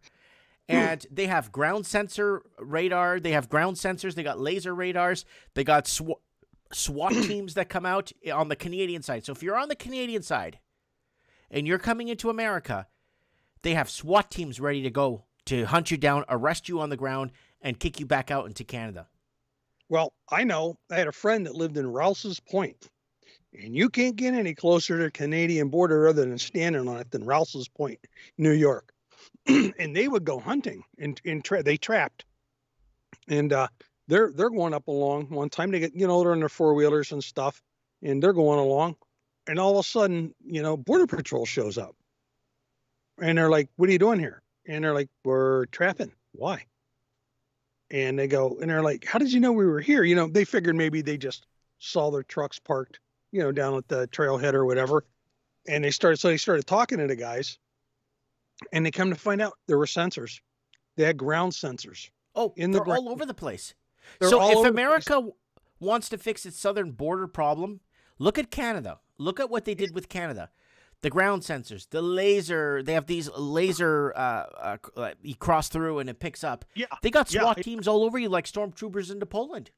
And they have ground sensor radar. They have ground sensors. They got laser radars. They got SWAT teams that come out on the Canadian side. So if you're on the Canadian side and you're coming into America, they have SWAT teams ready to go to hunt you down, arrest you on the ground, and kick you back out into Canada. Well, I know. I had a friend that lived in Rouse's Point, and you can't get any closer to the Canadian border other than standing on it than Rouse's Point, New York. And they would go hunting and they trapped, and they're going up along. One time they get, they're on their four-wheelers and stuff, and they're going along, and all of a sudden, Border Patrol shows up, and they're like, what are you doing here? And they're like, we're trapping. Why? And they go, and they're like, how did you know we were here? They figured maybe they just saw their trucks parked, down at the trailhead or whatever. And they started talking to the guys. And they come to find out there were sensors. They had ground sensors. Oh, they're all over the place. So if America wants to fix its southern border problem, look at Canada. Look at what they did with Canada. The ground sensors, the laser. They have these laser. You cross through and it picks up. Yeah, They got yeah. SWAT teams all over you, like stormtroopers into Poland.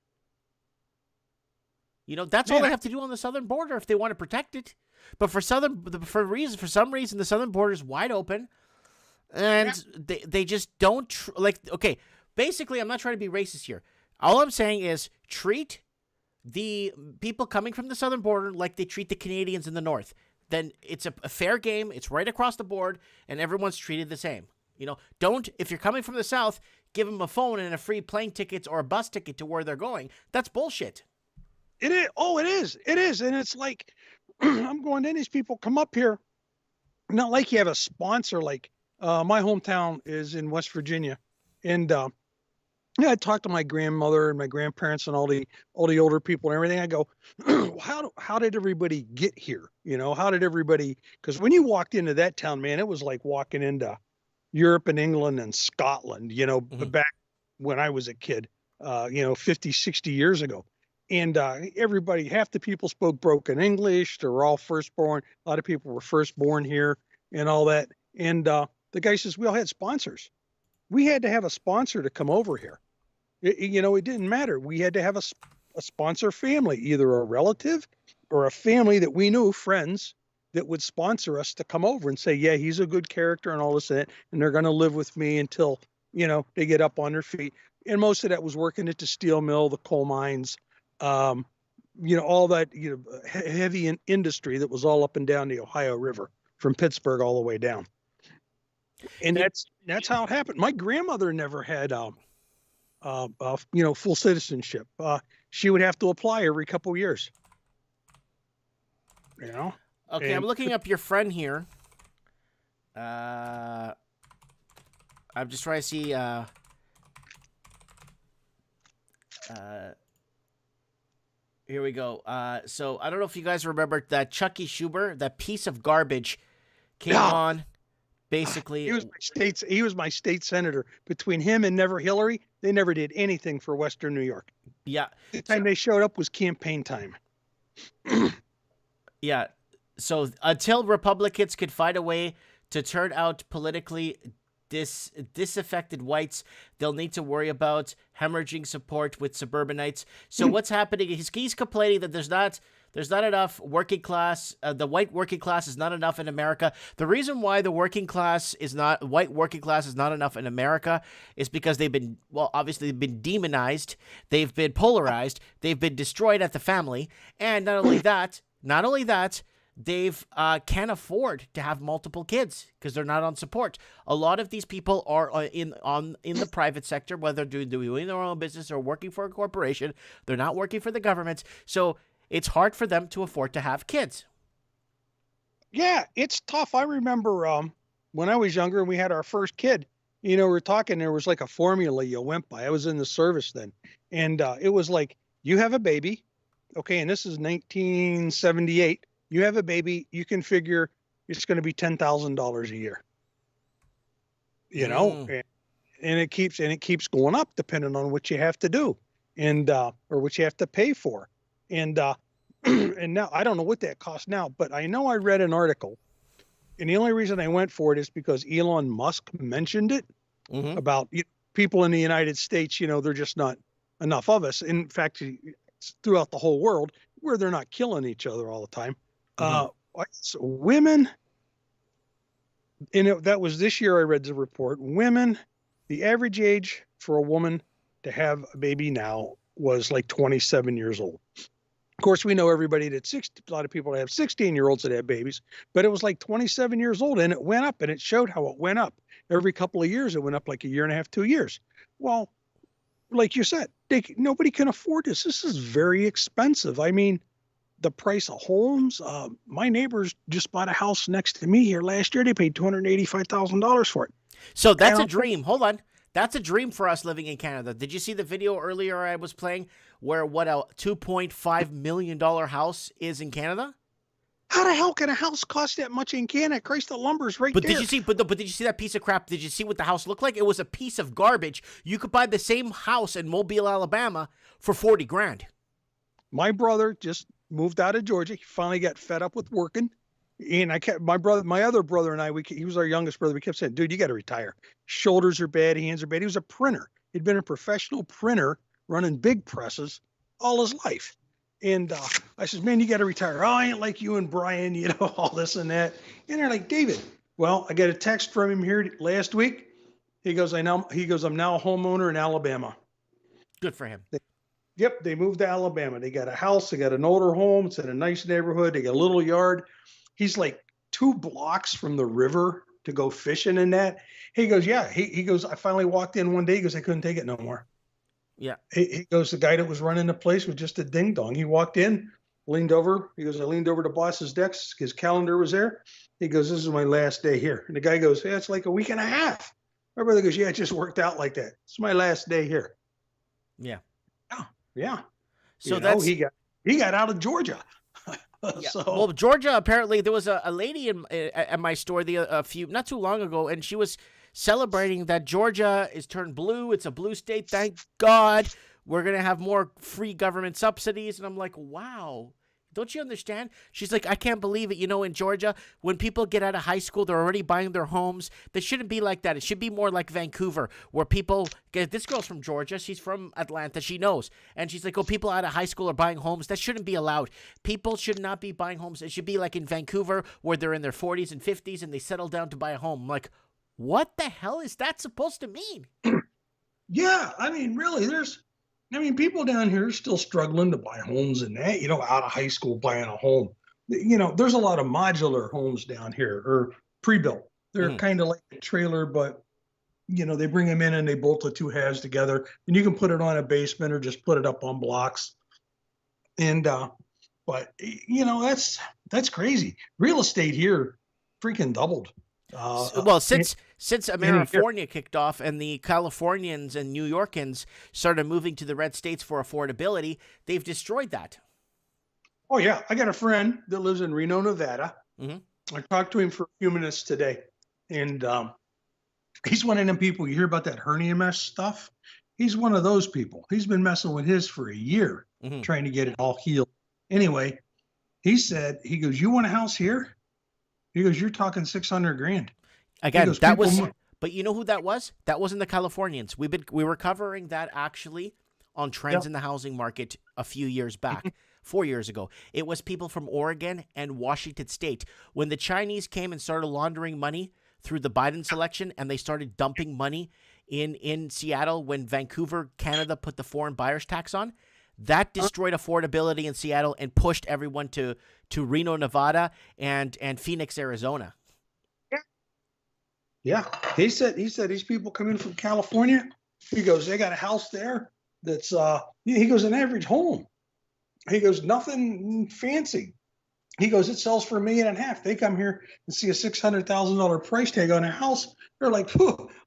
That's all they have to do on the southern border if they want to protect it. But for some reason, the southern border is wide open, and they just don't okay. Basically, I'm not trying to be racist here. All I'm saying is treat the people coming from the southern border like they treat the Canadians in the north. Then it's a fair game. It's right across the board, and everyone's treated the same. Don't, if you're coming from the south, give them a phone and a free plane ticket or a bus ticket to where they're going. That's bullshit. It is. Oh, it is. It is. And it's like, I'm going, then these people come up here, not like you have a sponsor. Like my hometown is in West Virginia. And I talked to my grandmother and my grandparents and all the older people and everything. I go, how did everybody get here? How did everybody, because when you walked into that town, man, it was like walking into Europe and England and Scotland, back when I was a kid, 50, 60 years ago. And everybody, half the people spoke broken English. They were all firstborn. A lot of people were firstborn here and all that. And the guy says, we all had sponsors. We had to have a sponsor to come over here. It didn't matter. We had to have a sponsor family, either a relative or a family that we knew, friends, that would sponsor us to come over and say, yeah, he's a good character and all this and that. And they're going to live with me until, they get up on their feet. And most of that was working at the steel mill, the coal mines, all that, heavy industry that was all up and down the Ohio River from Pittsburgh all the way down. And that's how it happened. My grandmother never had, full citizenship. She would have to apply every couple of years. Okay, I'm looking up your friend here. I'm just trying to see. Here we go. So I don't know if you guys remember that Chucky Schumer, that piece of garbage, came on. Basically, he was my state senator. Between him and Never Hillary, they never did anything for Western New York. Yeah, the time they showed up was campaign time. Yeah. So until Republicans could find a way to turn out politically disaffected whites, they'll need to worry about hemorrhaging support with suburbanites. So what's happening? He's complaining that there's not enough working class. The white working class is not enough in America. The reason why the white working class is not enough in America is because they've been demonized, they've been polarized, they've been destroyed at the family, and not only that, they've can't afford to have multiple kids because they're not on support. A lot of these people are in the private sector, whether they're doing their own business or working for a corporation. They're not working for the government, so it's hard for them to afford to have kids. Yeah, it's tough. I remember when I was younger and we had our first kid, we were talking, there was like a formula you went by. I was in the service then. And it was like, you have a baby. Okay. And this is 1978. You have a baby. You can figure it's going to be $10,000 a year, and it keeps going up depending on what you have to do and, or what you have to pay for. And and now I don't know what that costs now, but I know I read an article, and the only reason I went for it is because Elon Musk mentioned it about people in the United States. They're just not enough of us. In fact, throughout the whole world, where they're not killing each other all the time. So women, that was this year I read the report. Women, the average age for a woman to have a baby now was like 27 years old. Of course, we know everybody that a lot of people have 16-year-olds that have babies, but it was like 27 years old, and it went up, and it showed how it went up. Every couple of years, it went up like a year and a half, 2 years. Well, like you said, nobody can afford this. This is very expensive. I mean, the price of homes, my neighbors just bought a house next to me here last year. They paid $285,000 for it. So that's a dream. Hold on. That's a dream for us living in Canada. Did you see the video earlier I was playing where what a $2.5 million house is in Canada? How the hell can a house cost that much in Canada? Christ, the lumber's right there. Did you see? But did you see that piece of crap? Did you see what the house looked like? It was a piece of garbage. You could buy the same house in Mobile, Alabama, for $40,000. My brother just moved out of Georgia. He finally got fed up with working, And my other brother and I, he was our youngest brother. We kept saying, dude, you got to retire. Shoulders are bad. Hands are bad. He was a printer. He'd been a professional printer running big presses all his life. And I said, man, you got to retire. Oh, I ain't like you and Brian, all this and that. And they're like, David, well, I got a text from him here last week. He goes, I'm now a homeowner in Alabama. Good for him. Yep, they moved to Alabama. They got a house. They got an older home. It's in a nice neighborhood. They got a little yard. He's like 2 blocks from the river to go fishing in that. He goes, yeah. He goes, I finally walked in one day. He goes, I couldn't take it no more. Yeah. He goes, the guy that was running the place was just a ding dong. He walked in, leaned over. He goes, I leaned over to boss's desk. His calendar was there. He goes, this is my last day here. And the guy goes, yeah, it's like a week and a half. My brother goes, yeah, it just worked out like that. It's my last day here. Yeah. Yeah. So he got out of Georgia. Yeah. So, well, Georgia, apparently there was a lady at my store not too long ago, and she was celebrating that Georgia is turned blue. It's a blue state. Thank God. We're going to have more free government subsidies. And I'm like, wow. Don't you understand? She's like, I can't believe it. In Georgia, when people get out of high school, they're already buying their homes. They shouldn't be like that. It should be more like Vancouver, where people get. This girl's from Georgia. She's from Atlanta. She knows. And she's like, oh, people out of high school are buying homes. That shouldn't be allowed. People should not be buying homes. It should be like in Vancouver, where they're in their 40s and 50s and they settle down to buy a home. I'm like, what the hell is that supposed to mean? yeah, I mean, really, people down here are still struggling to buy homes and that, out of high school buying a home. There's a lot of modular homes down here or pre-built. They're kind of like a trailer, but, they bring them in and they bolt the 2 halves together and you can put it on a basement or just put it up on blocks. And, but, that's crazy. Real estate here freaking doubled. Since California kicked off and the Californians and New Yorkans started moving to the red states for affordability, they've destroyed that. Oh, yeah. I got a friend that lives in Reno, Nevada. Mm-hmm. I talked to him for a few minutes today. And he's one of them people, you hear about that hernia mess stuff? He's one of those people. He's been messing with his for a year, trying to get it all healed. Anyway, he goes, you want a house here? He goes, you're talking $600,000. Again, but you know who that was? That wasn't the Californians. We were covering that actually on trends in the housing market a few years back, 4 years ago. It was people from Oregon and Washington State. When the Chinese came and started laundering money through the Biden selection and they started dumping money in Seattle when Vancouver, Canada put the foreign buyers tax on, that destroyed affordability in Seattle and pushed everyone to Reno, Nevada and Phoenix, Arizona. Yeah. He said these people come in from California. He goes, they got a house there that's he goes, an average home. He goes, nothing fancy. He goes, it sells for $1.5 million. They come here and see a $600,000 price tag on a house. They're like,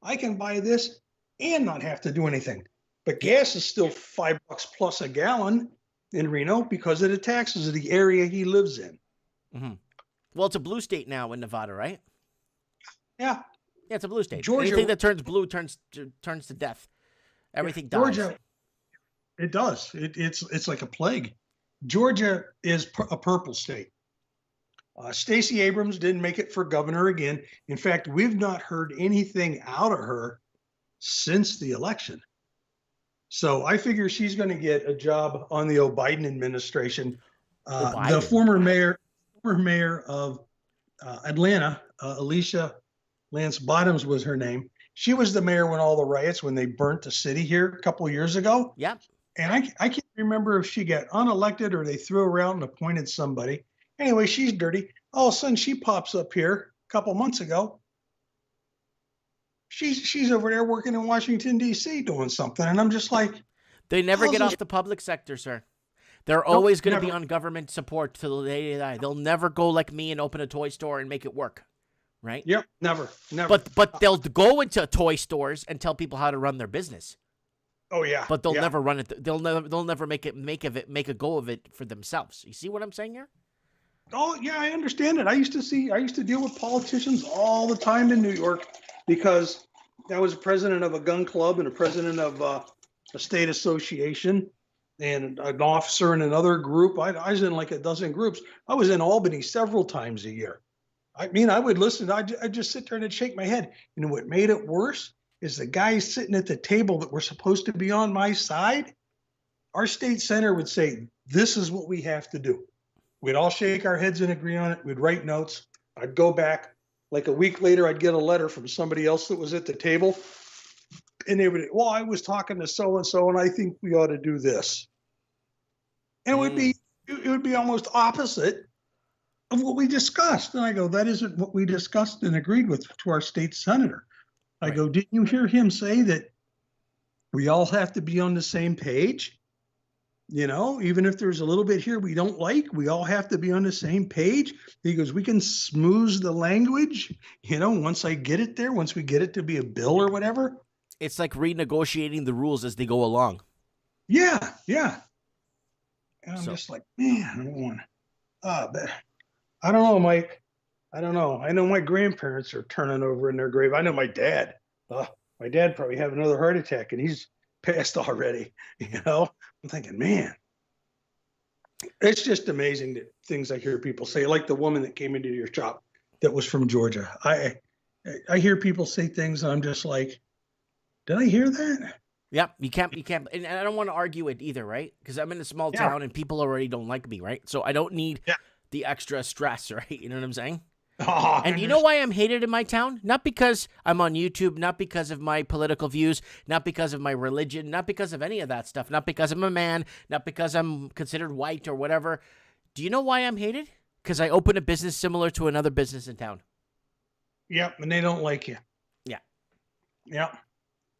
I can buy this and not have to do anything. But gas is still $5 plus a gallon in Reno because of the taxes of the area he lives in. Mm-hmm. Well, it's a blue state now in Nevada, right? Yeah. Yeah, it's a blue state. Georgia, anything that turns blue turns to death. Everything dies. Georgia, it does. It's like a plague. Georgia is a purple state. Stacey Abrams didn't make it for governor again. In fact, we've not heard anything out of her since the election. So I figure she's going to get a job on the Biden administration. The former mayor of Atlanta, Alicia Lance Bottoms was her name. She was the mayor when all the riots, when they burnt the city here a couple of years ago. Yep. And I can't remember if she got unelected or they threw her out and appointed somebody. Anyway, she's dirty. All of a sudden, she pops up here a couple months ago. She's over there working in Washington, D.C. doing something. And I'm just like. They never get off the public sector, sir. They're always going to be on government support till the day they die. They'll never go like me and open a toy store and make it work. Right? Yep, never. But they'll go into toy stores and tell people how to run their business. Oh yeah. But they'll never run it. They'll never make a go of it for themselves. You see what I'm saying here? Oh yeah, I understand it. I used to deal with politicians all the time in New York because I was a president of a gun club and a president of a state association. and an officer in another group. I was in like a dozen groups. I was in Albany several times a year. I mean, I would listen. I'd just sit there and I'd shake my head. You know what made it worse is the guys sitting at the table that were supposed to be on my side. Our state senator would say, "This is what we have to do." We'd all shake our heads and agree on it. We'd write notes. I'd go back. Like a week later, I'd get a letter from somebody else that was at the table. And they would, well, I was talking to so-and-so, and I think we ought to do this. And it would be almost opposite of what we discussed. And I go, that isn't what we discussed and agreed with to our state senator. I go, didn't you hear him say that we all have to be on the same page? You know, even if there's a little bit here we don't like, we all have to be on the same page. He goes, we can smooth the language, you know, once I get it there, once we get it to be a bill or whatever. It's like renegotiating the rules as they go along. Yeah, yeah. And I'm just like, man, I don't want to. I don't know, Mike. I don't know. I know my grandparents are turning over in their grave. I know my dad. My dad probably have another heart attack, and he's passed already. You know, I'm thinking, man, it's just amazing that things I hear people say, like the woman that came into your shop that was from Georgia. I hear people say things, and I'm just like, did I hear that? Yeah, you can't, and I don't want to argue it either, right? Because I'm in a small town and people already don't like me, right? So I don't need the extra stress, right? You know what I'm saying? Oh, and you know why I'm hated in my town? Not because I'm on YouTube, not because of my political views, not because of my religion, not because of any of that stuff, not because I'm a man, not because I'm considered white or whatever. Do you know why I'm hated? Because I opened a business similar to another business in town. Yep, and they don't like you. Yeah. Yep.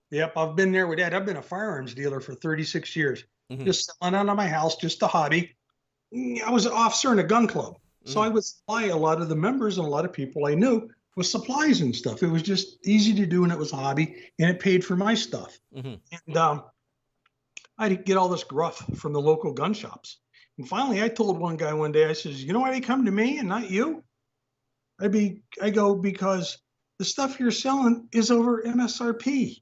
Yep, I've been there with that. I've been a firearms dealer for 36 years. Just selling out of my house, just a hobby. I was an officer in a gun club. So I would supply a lot of the members and a lot of people I knew with supplies and stuff. It was just easy to do, and it was a hobby, and it paid for my stuff. And I'd get all this gruff from the local gun shops. And finally, I told one guy one day, I says, you know why they come to me and not you? I go, because the stuff you're selling is over MSRP.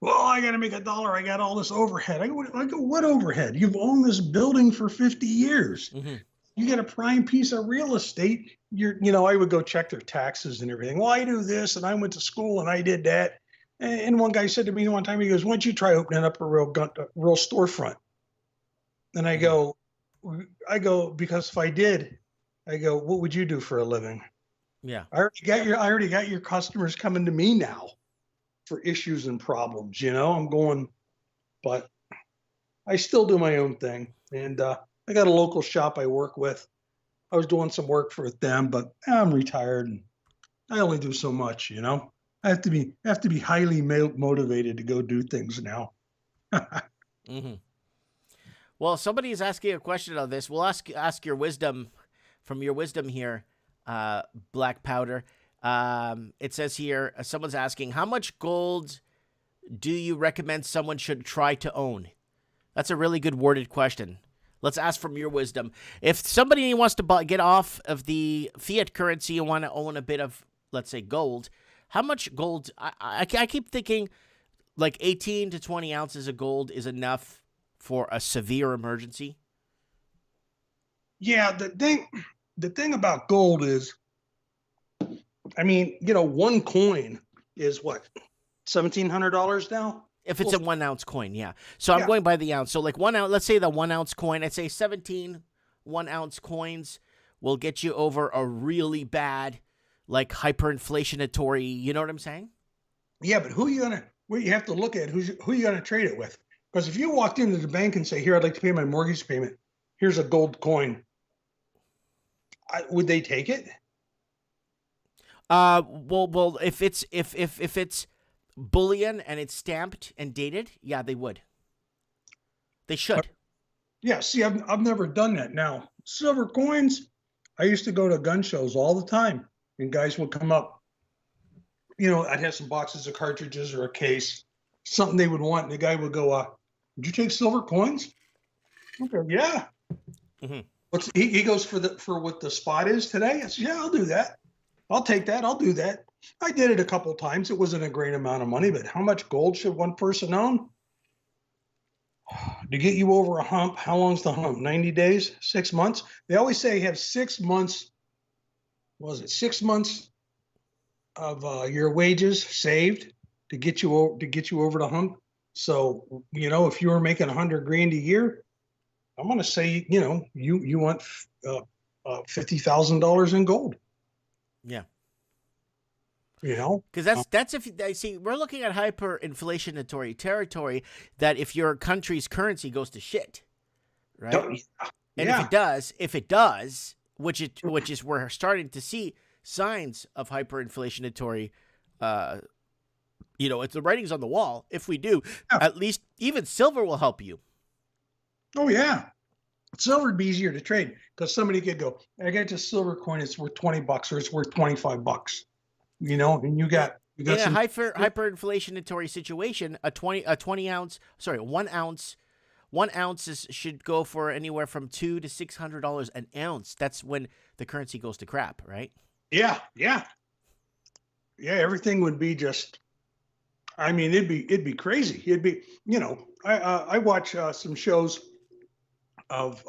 Well, I got to make $1. I got all this overhead. I go, what overhead? You've owned this building for 50 years. You get a prime piece of real estate. I would go check their taxes and everything. Well, I do this, and I went to school, and I did that. And one guy said to me one time, he goes, why don't you try opening up a real storefront? And I go, because if I did, I go, what would you do for a living? Yeah. I already got your customers coming to me now for issues and problems, I'm going, but I still do my own thing. And I got a local shop I work with. I was doing some work for them, but I'm retired and I only do so much, I have to be highly motivated to go do things now. Well, somebody is asking a question on this. We'll ask your wisdom from your wisdom here, Black Powder. It says here, someone's asking, how much gold do you recommend someone should try to own? That's a really good worded question. Let's ask from your wisdom. If somebody wants to get off of the fiat currency and want to own a bit of, let's say, gold, how much gold? I keep thinking like 18 to 20 ounces of gold is enough for a severe emergency. Yeah, the thing about gold is, one coin is what, $1,700 now? If it's a 1 ounce coin, yeah. So I'm going by the ounce. So like 1 ounce, let's say the 1 ounce coin, I'd say 17 1 ounce coins will get you over a really bad, like hyperinflationatory, you know what I'm saying? Yeah, but what you have to look at, who you gonna trade it with? Because if you walked into the bank and say, here, I'd like to pay my mortgage payment, here's a gold coin, would they take it? Well, if it's bullion and it's stamped and dated, yeah, they would. They should. Yeah, see, I've never done that. Now, silver coins, I used to go to gun shows all the time, and guys would come up. I'd have some boxes of cartridges or a case, something they would want, and the guy would go, would you take silver coins? Okay, yeah. He goes for what the spot is today? I said, yeah, I'll do that. I'll take that. I'll do that. I did it a couple times. It wasn't a great amount of money, but how much gold should one person own? to get you over a hump. How long's the hump? 90 days? 6 months? They always say you have 6 months. What was it 6 months of your wages saved to get you over the hump? So if you were making $100,000 a year, I'm going to say you want $50,000 in gold. Yeah. Because that's if I see we're looking at hyperinflationary territory that if your country's currency goes to shit, right? And if it does, which is we're starting to see signs of hyperinflationary, it's the writing's on the wall. If we do, at least even silver will help you. Oh yeah, silver would be easier to trade because somebody could go, I got this silver coin, it's worth $20 or it's worth $25. And you got in a hyperinflationary situation, one ounce should go for anywhere from $200 to $600 an ounce. That's when the currency goes to crap, right? Yeah. Everything would be just. I mean, it'd be crazy. It'd be, I watch some shows of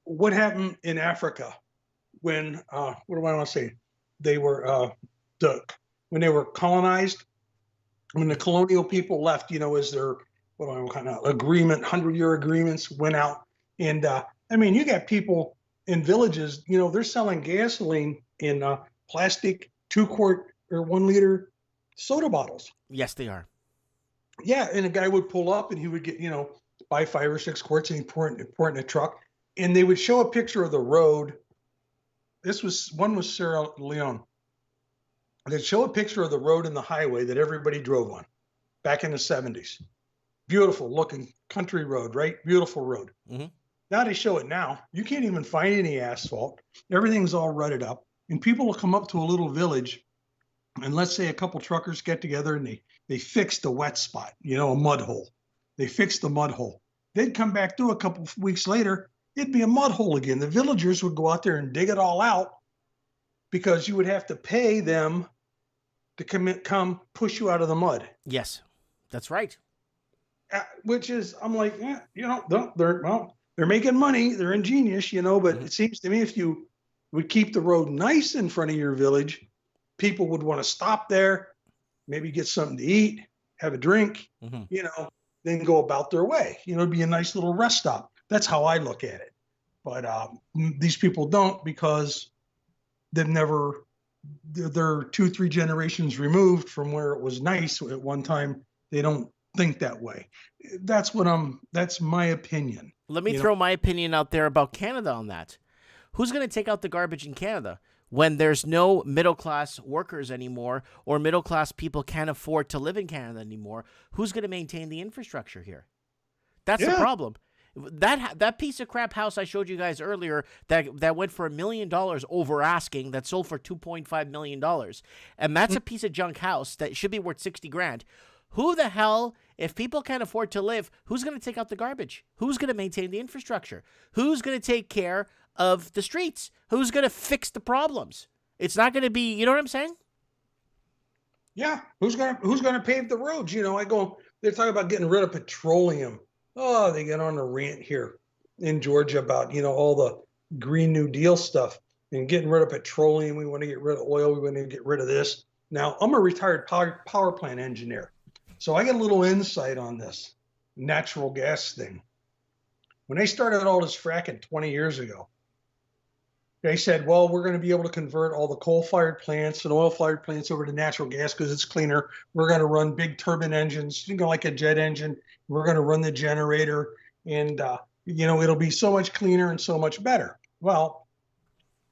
what happened in Africa when what do I want to say? They were when they were colonized, when the colonial people left, as their agreement, 100-year agreements went out. And you got people in villages, they're selling gasoline in plastic 2-quart or 1-liter soda bottles. Yes, they are. Yeah, and a guy would pull up and he would get, buy 5 or 6 quarts and he'd pour it in a truck. And they would show a picture of the road. One was Sierra Leone. They'd show a picture of the road and the highway that everybody drove on back in the 70s. Beautiful looking country road, right? Beautiful road. Mm-hmm. Now they show it now. You can't even find any asphalt. Everything's all rutted up. And people will come up to a little village and let's say a couple truckers get together and they fix the wet spot, a mud hole. They fix the mud hole. They'd come back through a couple of weeks later, it'd be a mud hole again. The villagers would go out there and dig it all out because you would have to pay them to come push you out of the mud. Yes, that's right. Which is, I'm like, they're making money. They're ingenious, but It seems to me if you would keep the road nice in front of your village, people would want to stop there, maybe get something to eat, have a drink, then go about their way. It'd be a nice little rest stop. That's how I look at it. But these people don't because they're 2-3 generations removed from where it was nice at one time. They don't think that way. That's my opinion. Let me throw my opinion out there about Canada on that. Who's going to take out the garbage in Canada when there's no middle-class workers anymore or middle-class people can't afford to live in Canada anymore? Who's going to maintain the infrastructure here? That's the problem. That piece of crap house I showed you guys earlier that went for $1 million over asking, that sold for $2.5 million. And that's a piece of junk house that should be worth $60,000. Who the hell, if people can't afford to live, who's going to take out the garbage? Who's going to maintain the infrastructure? Who's going to take care of the streets? Who's going to fix the problems? It's not going to be, you know what I'm saying? Yeah. Who's going to pave the roads? They're talking about getting rid of petroleum. Oh, they get on a rant here in Georgia about, all the Green New Deal stuff and getting rid of petroleum. We want to get rid of oil. We want to get rid of this. Now, I'm a retired power plant engineer. So I get a little insight on this natural gas thing. When they started all this fracking 20 years ago, they said, well, we're going to be able to convert all the coal-fired plants and oil-fired plants over to natural gas because it's cleaner. We're going to run big turbine engines, like a jet engine. We're going to run the generator, and it'll be so much cleaner and so much better. Well,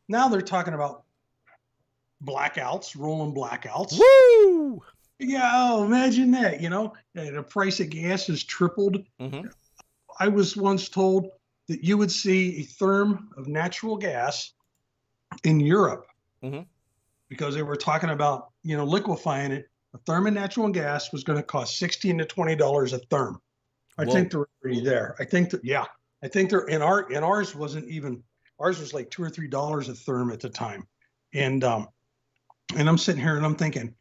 now they're talking about blackouts, rolling blackouts. Woo! Yeah, imagine that, the price of gas has tripled. Mm-hmm. I was once told that you would see a therm of natural gas in Europe because they were talking about, liquefying it. A therm of natural gas was going to cost $16 to $20 a therm. I think they're already there. I think they're in ours wasn't even, ours was like $2 or $3 a therm at the time. And I'm sitting here and I'm thinking,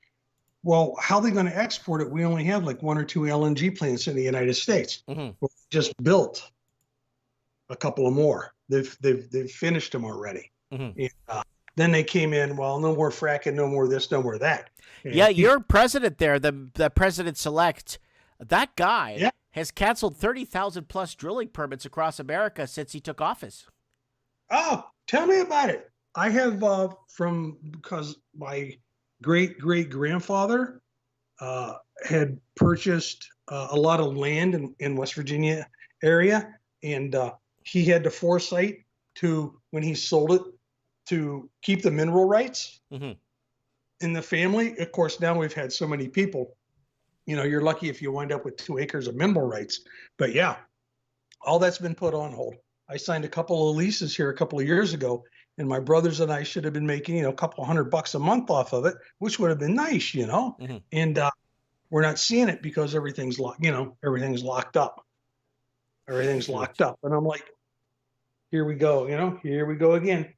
well, how are they going to export it? We only have like 1 or 2 LNG plants in the United States. Mm-hmm. We just built a couple of more. They've finished them already. Mm-hmm. And, then they came in, well, no more fracking, no more this, no more that. And Yeah, your president there, the president-select, that guy has canceled 30,000 plus drilling permits across America since he took office. Oh, tell me about it. I have because my great-great-grandfather had purchased a lot of land in West Virginia area, and he had the foresight to, when he sold it, to keep the mineral rights in the family. Of course, now we've had so many people, you're lucky if you wind up with 2 acres of mineral rights. But yeah, all that's been put on hold. I signed a couple of leases here a couple of years ago, and my brothers and I should have been making, a couple $100 a month off of it, which would have been nice, and we're not seeing it because everything's locked, everything's locked up. Everything's locked up. And I'm like, here we go, here we go again.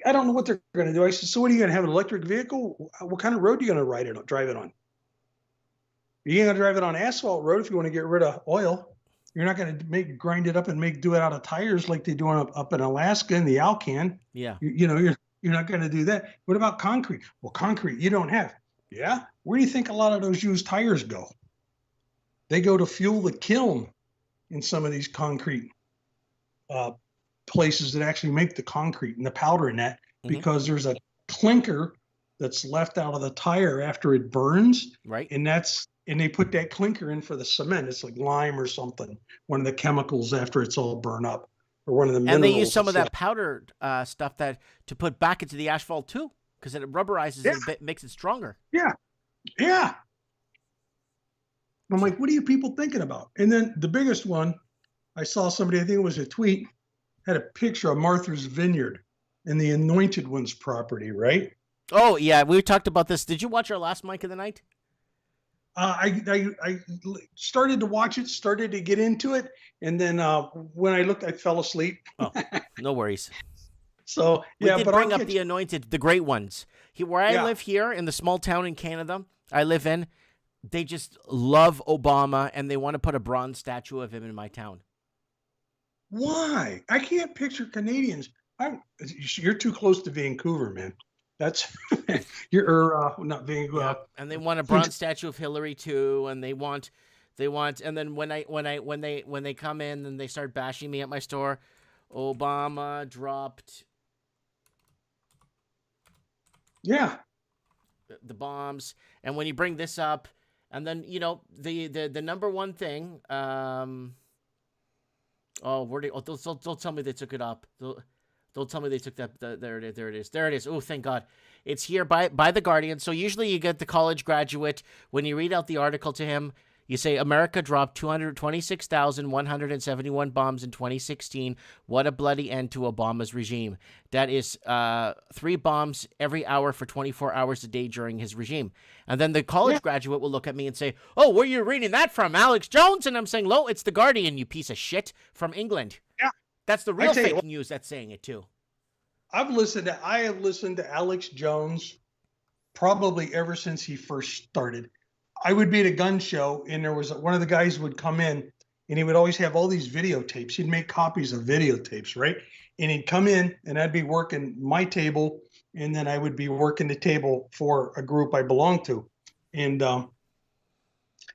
I don't know what they're going to do. I said, so what are you going to have, an electric vehicle? What kind of road are you going to drive it on? You're going to drive it on asphalt road if you want to get rid of oil. You're not going to grind it up and do it out of tires like they do up in Alaska in the Alcan. Yeah. You're not going to do that. What about concrete? Well, concrete you don't have. Yeah. Where do you think a lot of those used tires go? They go to fuel the kiln in some of these concrete places that actually make the concrete and the powder in that, because there's a clinker that's left out of the tire after it burns. Right. And they put that clinker in for the cement. It's like lime or something, one of the chemicals after it's all burned up, or one of the minerals. And they use some of that powdered stuff to put back into the asphalt too, because it rubberizes it a bit, makes it stronger. Yeah. Yeah. I'm like, what are you people thinking about? And then the biggest one, I saw somebody, I think it was a tweet, had a picture of Martha's Vineyard and the Anointed One's property, right? Oh, yeah. We talked about this. Did you watch our last Mike of the Night? I started to watch it, started to get into it. And then when I looked, I fell asleep. Oh, no worries. So, yeah, we did bring up the Anointed, the great ones. Where I live here in the small town in Canada I live in, they just love Obama and they want to put a bronze statue of him in my town. Why? I can't picture Canadians. You're too close to Vancouver, man. That's you're not Vancouver. Yeah. And they want a bronze statue of Hillary too, and they want, and then when they come in and they start bashing me at my store, Obama dropped. Yeah. The bombs, and when you bring this up, and then the number one thing. Don't tell me they took it up. Don't tell me they took that. There it is. Oh, thank God. It's here by the Guardian. So usually you get the college graduate, when you read out the article to him, you say, America dropped 226,171 bombs in 2016. What a bloody end to Obama's regime. That is 3 bombs every hour for 24 hours a day during his regime. And then the college graduate will look at me and say, oh, where are you reading that from, Alex Jones? And I'm saying, no, it's the Guardian, you piece of shit, from England. Yeah. That's the real fake news that's saying it too. I have listened to Alex Jones probably ever since he first started. I would be at a gun show, and there was one of the guys would come in, and he would always have all these videotapes. He'd make copies of videotapes, right? And he'd come in, and I'd be working my table, and then I would be working the table for a group I belonged to. And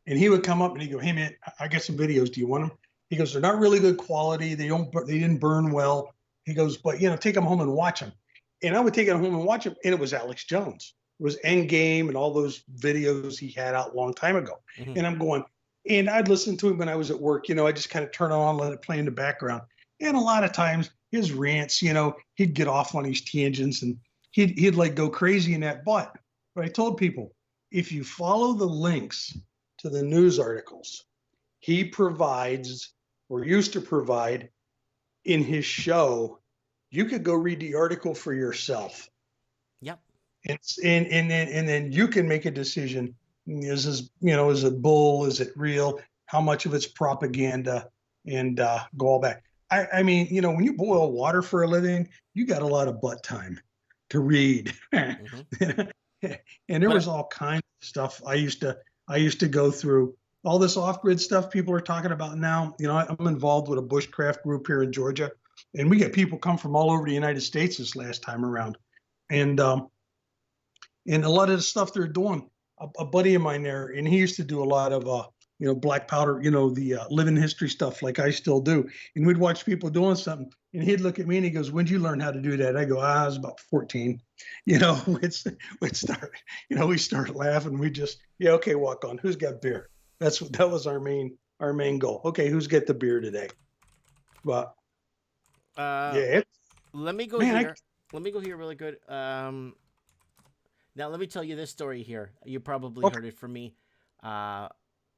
he would come up and he'd go, hey man, I got some videos. Do you want them? He goes, they're not really good quality. They didn't burn well. He goes, but take them home and watch them. And I would take them home and watch them, and it was Alex Jones. It was Endgame and all those videos he had out a long time ago. Mm-hmm. And I'm going, and I'd listen to him when I was at work. I just kind of turn it on, let it play in the background. And a lot of times his rants, he'd get off on these tangents and he'd like go crazy in that butt. But I told people, if you follow the links to the news articles he provides or used to provide in his show, you could go read the article for yourself. Yep. And then you can make a decision. Is it bull? Is it real? How much of it's propaganda? And go all back. I mean, when you boil water for a living, you got a lot of butt time to read. Mm-hmm. And there But was all kinds of stuff I used to go through. All this off-grid stuff people are talking about now. I'm involved with a bushcraft group here in Georgia, and we get people come from all over the United States this last time around. And a lot of the stuff they're doing, a buddy of mine there, and he used to do a lot of black powder, the living history stuff like I still do. And we'd watch people doing something, and he'd look at me and he goes, "When'd you learn how to do that?" I go, "I was about 14." We'd start, we start laughing. We just, yeah, okay, walk on. Who's got beer? That was our main goal. Okay, who's got the beer today? But yeah, let me go man, here. Let me go here really good. Now let me tell you this story here. You probably heard it from me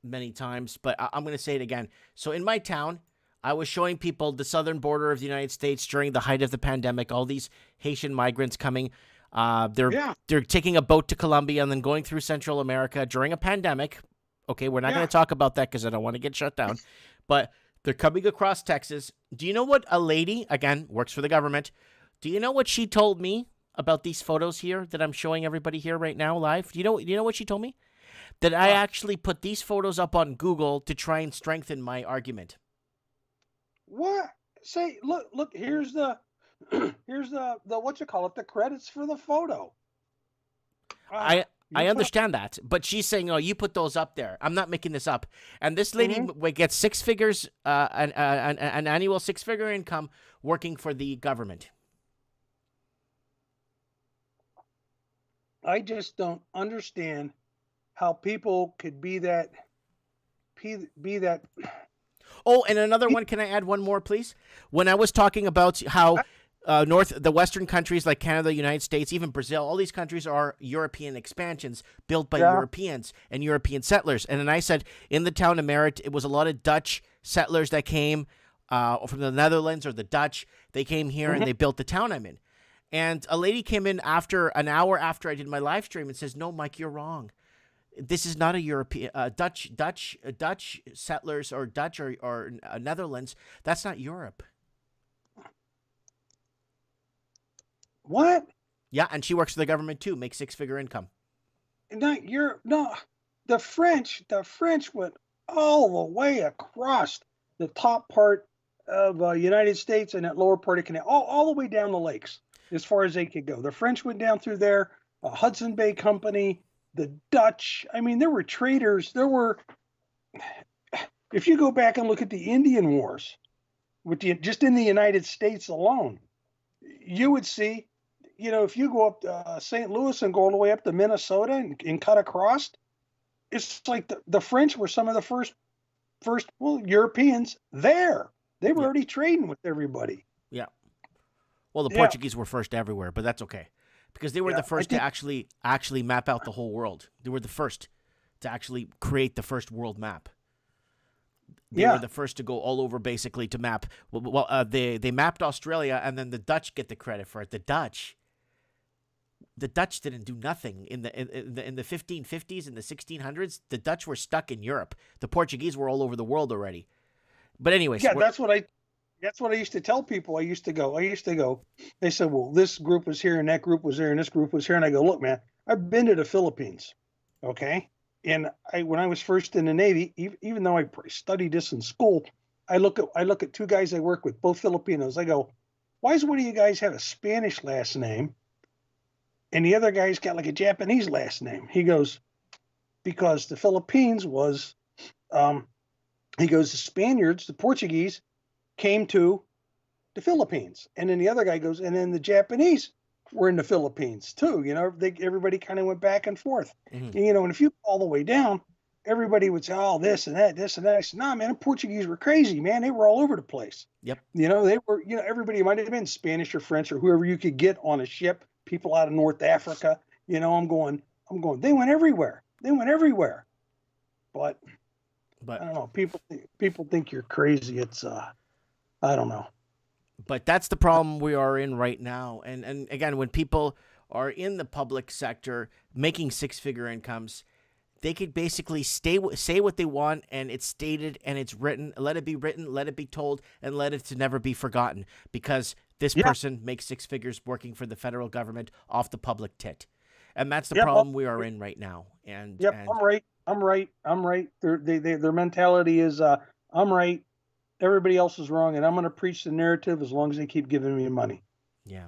many times, but I'm going to say it again. So in my town, I was showing people the southern border of the United States during the height of the pandemic, all these Haitian migrants coming. They're taking a boat to Colombia and then going through Central America during a pandemic. Okay, we're not going to talk about that because I don't want to get shut down. But they're coming across Texas. Do you know what a lady, again, works for the government, do you know what she told me about these photos here that I'm showing everybody here right now live? Do you know what she told me? That I actually put these photos up on Google to try and strengthen my argument. What? Say, look, here's the what you call it, the credits for the photo. I understand that, but she's saying, "Oh, you put those up there." I'm not making this up. And this lady gets six figures, an annual six-figure income working for the government. I just don't understand how people could be that. Oh, and another one. Can I add one more, please? When I was talking about how the Western countries like Canada, United States, even Brazil, all these countries are European expansions built by Europeans and European settlers. And then I said in the town of Merritt, it was a lot of Dutch settlers that came from the Netherlands or the Dutch. They came here and they built the town I'm in. And a lady came in an hour after I did my live stream and says, "No, Mike, you're wrong. This is not a European Dutch settlers or Dutch or Netherlands. That's not Europe." What? Yeah, and she works for the government too, makes six-figure income. The French went all the way across the top part of United States and that lower part of Canada, all the way down the lakes as far as they could go. The French went down through there, Hudson Bay Company, the Dutch. I mean, there were traders. If you go back and look at the Indian Wars, just in the United States alone, you would see, if you go up to St. Louis and go all the way up to Minnesota and cut across, it's like the French were some of the first Europeans there. They were already trading with everybody. Yeah. Well, the Portuguese were first everywhere, but that's okay. Because they were the first to actually map out the whole world. They were the first to actually create the first world map. They were the first to go all over basically to map. Well, they mapped Australia, and then the Dutch get the credit for it. The Dutch didn't do nothing in the 1550s and the 1600s. The Dutch were stuck in Europe. The Portuguese were all over the world already. But anyways, that's what I used to tell people. I used to go. They said, "Well, this group was here and that group was there and this group was here." And I go, "Look, man, I've been to the Philippines, okay? And when I was first in the Navy, even though I studied this in school, I look at two guys I work with, both Filipinos. I go, why does one of you guys have a Spanish last name, and the other guy's got like a Japanese last name?" He goes, "Because the Philippines was," he goes, "the Spaniards, the Portuguese, came to the Philippines," and then the other guy goes, "And then the Japanese were in the Philippines too." Everybody kind of went back and forth. And, and if you go all the way down, everybody would say, "Oh, this and that, this and that." I said, "Nah, man, the Portuguese were crazy, man. They were all over the place." Yep. They were, everybody might have been Spanish or French or whoever you could get on a ship, people out of North Africa. I'm going, they went everywhere. But I don't know. People think you're crazy. It's, I don't know. But that's the problem we are in right now. And again, when people are in the public sector making six-figure incomes, they could basically say what they want, and it's stated and it's written. Let it be written, let it be told, and let it to never be forgotten, because this person makes six figures working for the federal government off the public tit. And that's the Yep, problem we are in right now. Yep, And I'm right. Their mentality is, I'm right, everybody else is wrong, and I'm going to preach the narrative as long as they keep giving me money. yeah.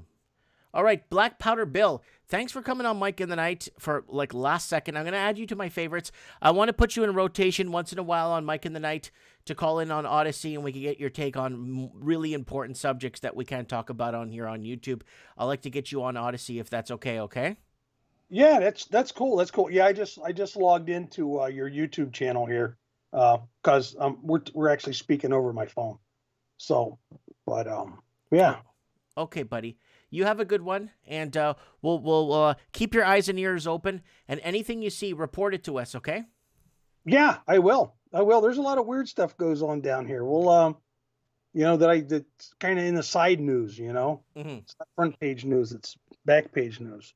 All right, Black Powder Bill, thanks for coming on Mike in the Night for like last second. I'm going to add you to my favorites. I want to put you in rotation once in a while on Mike in the Night to call in on Odyssey, and we can get your take on really important subjects that we can't talk about on here on YouTube. I'd like to get you on Odyssey if that's okay? Yeah, that's cool. That's cool. Yeah, I just logged into your YouTube channel here because we're actually speaking over my phone. So, but yeah. Okay, buddy. You have a good one, and we'll keep your eyes and ears open, and anything you see, report it to us, okay? Yeah, I will. There's a lot of weird stuff goes on down here. Well, that's kind of in the side news, Mm-hmm. It's not front page news, it's back page news.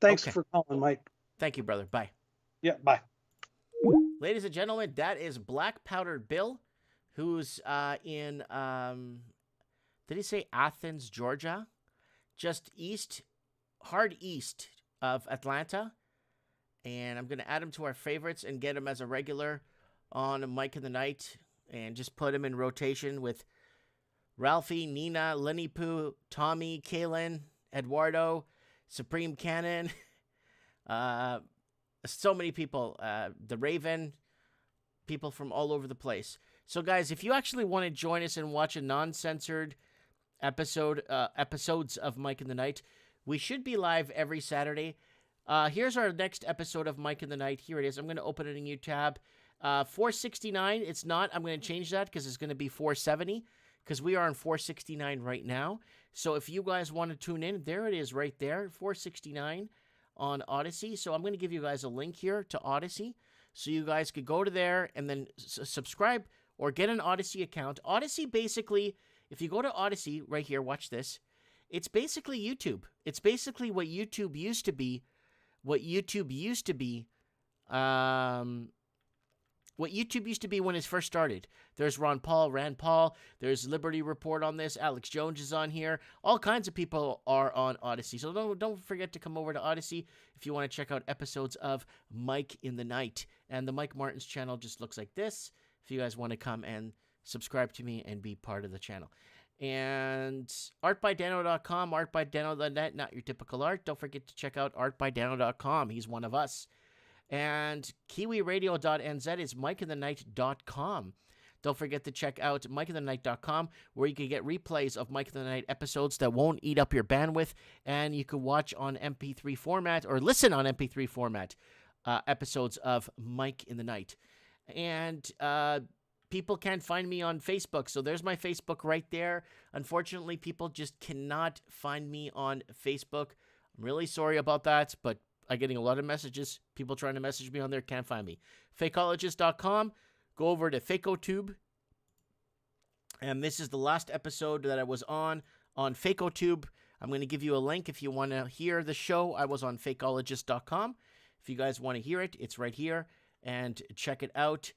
Thanks for calling, Mike. Thank you, brother. Bye. Yeah, bye. Ladies and gentlemen, that is Black Powdered Bill, who's in, did he say Athens, Georgia? Just hard east of Atlanta. And I'm going to add him to our favorites and get him as a regular on Mike in the Night and just put him in rotation with Ralphie, Nina, Lenny Poo, Tommy, Kaylin, Eduardo, Supreme Cannon, so many people, the Raven, people from all over the place. So guys, if you actually want to join us and watch a non-censored episodes of Mike in the Night, we should be live every Saturday. Here's our next episode of Mike in the Night. Here it is. I'm going to open it in a new tab. 469. It's not. I'm going to change that because it's going to be 470 because we are on 469 right now. So if you guys want to tune in, there it is right there, 469 on Odyssey. So I'm going to give you guys a link here to Odyssey so you guys could go to there and then subscribe or get an Odyssey account. Odyssey basically, if you go to Odyssey right here, watch this. It's basically YouTube. It's basically what YouTube used to be. What YouTube used to be when it first started. There's Rand Paul, there's Liberty Report on this, Alex Jones is on here. All kinds of people are on Odyssey. So don't forget to come over to Odyssey if you want to check out episodes of Mike in the Night. And the Mike Martin's channel just looks like this if you guys want to come and subscribe to me and be part of the channel. And artbydano.com, artbydano.net, not your typical art. Don't forget to check out artbydano.com. He's one of us. And kiwiradio.nz is mikeinthenight.com. Don't forget to check out mikeinthenight.com, where you can get replays of Mike in the Night episodes that won't eat up your bandwidth, and you can watch on MP3 format or listen on MP3 format episodes of Mike in the Night. And people can't find me on Facebook, so there's my Facebook right there. Unfortunately, people just cannot find me on Facebook. I'm really sorry about that, but I'm getting a lot of messages. People trying to message me on there can't find me. Fakeologist.com. Go over to FakeoTube. And this is the last episode that I was on FakeoTube. I'm going to give you a link if you want to hear the show. I was on Fakeologist.com. If you guys want to hear it, it's right here. And check it out.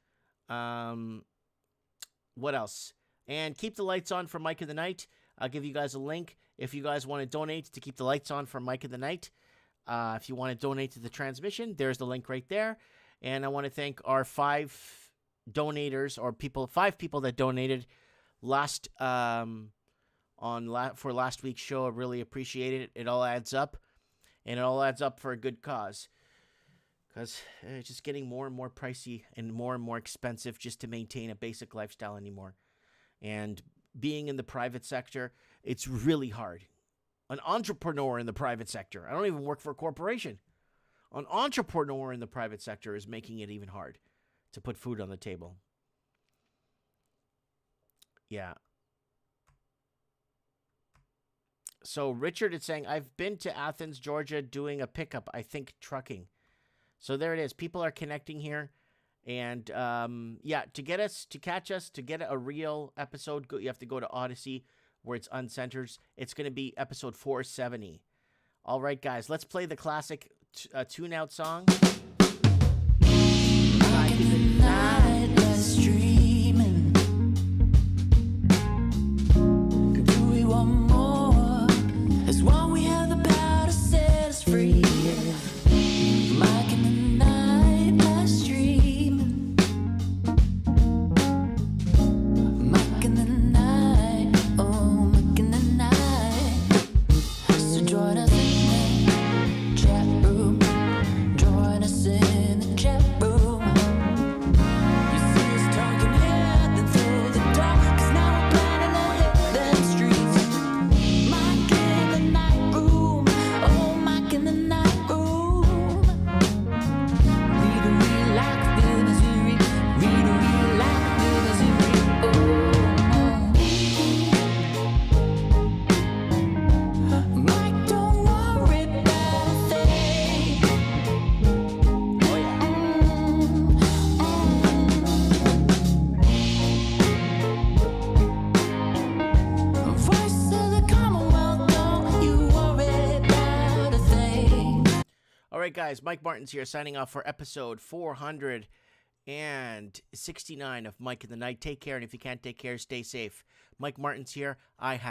What else? And keep the lights on for Mike in the Night. I'll give you guys a link if you guys want to donate to keep the lights on for Mike in the Night. If you want to donate to the transmission, there's the link right there. And I want to thank our 5 donators or 5 people that donated for last week's show. I really appreciate it. It all adds up, and it all adds up for a good cause. Because it's just getting more and more pricey and more expensive just to maintain a basic lifestyle anymore. And being in the private sector, it's really hard. An entrepreneur in the private sector. I don't even work for a corporation. An entrepreneur in the private sector is making it even hard to put food on the table. Yeah. So Richard is saying, I've been to Athens, Georgia doing a pickup, I think trucking. So there it is. People are connecting here. And to catch us, to get a real episode, you have to go to Odyssey where it's uncensored. It's going to be episode 470. All right, guys, let's play the classic tune-out song. Like in the night, less dreaming. Do we want more? As one we have the power to set us free. right, guys. Mike Martin's here signing off for episode 469 of Mike in the Night. Take care, and if you can't take care, stay safe. Mike Martin's here. I have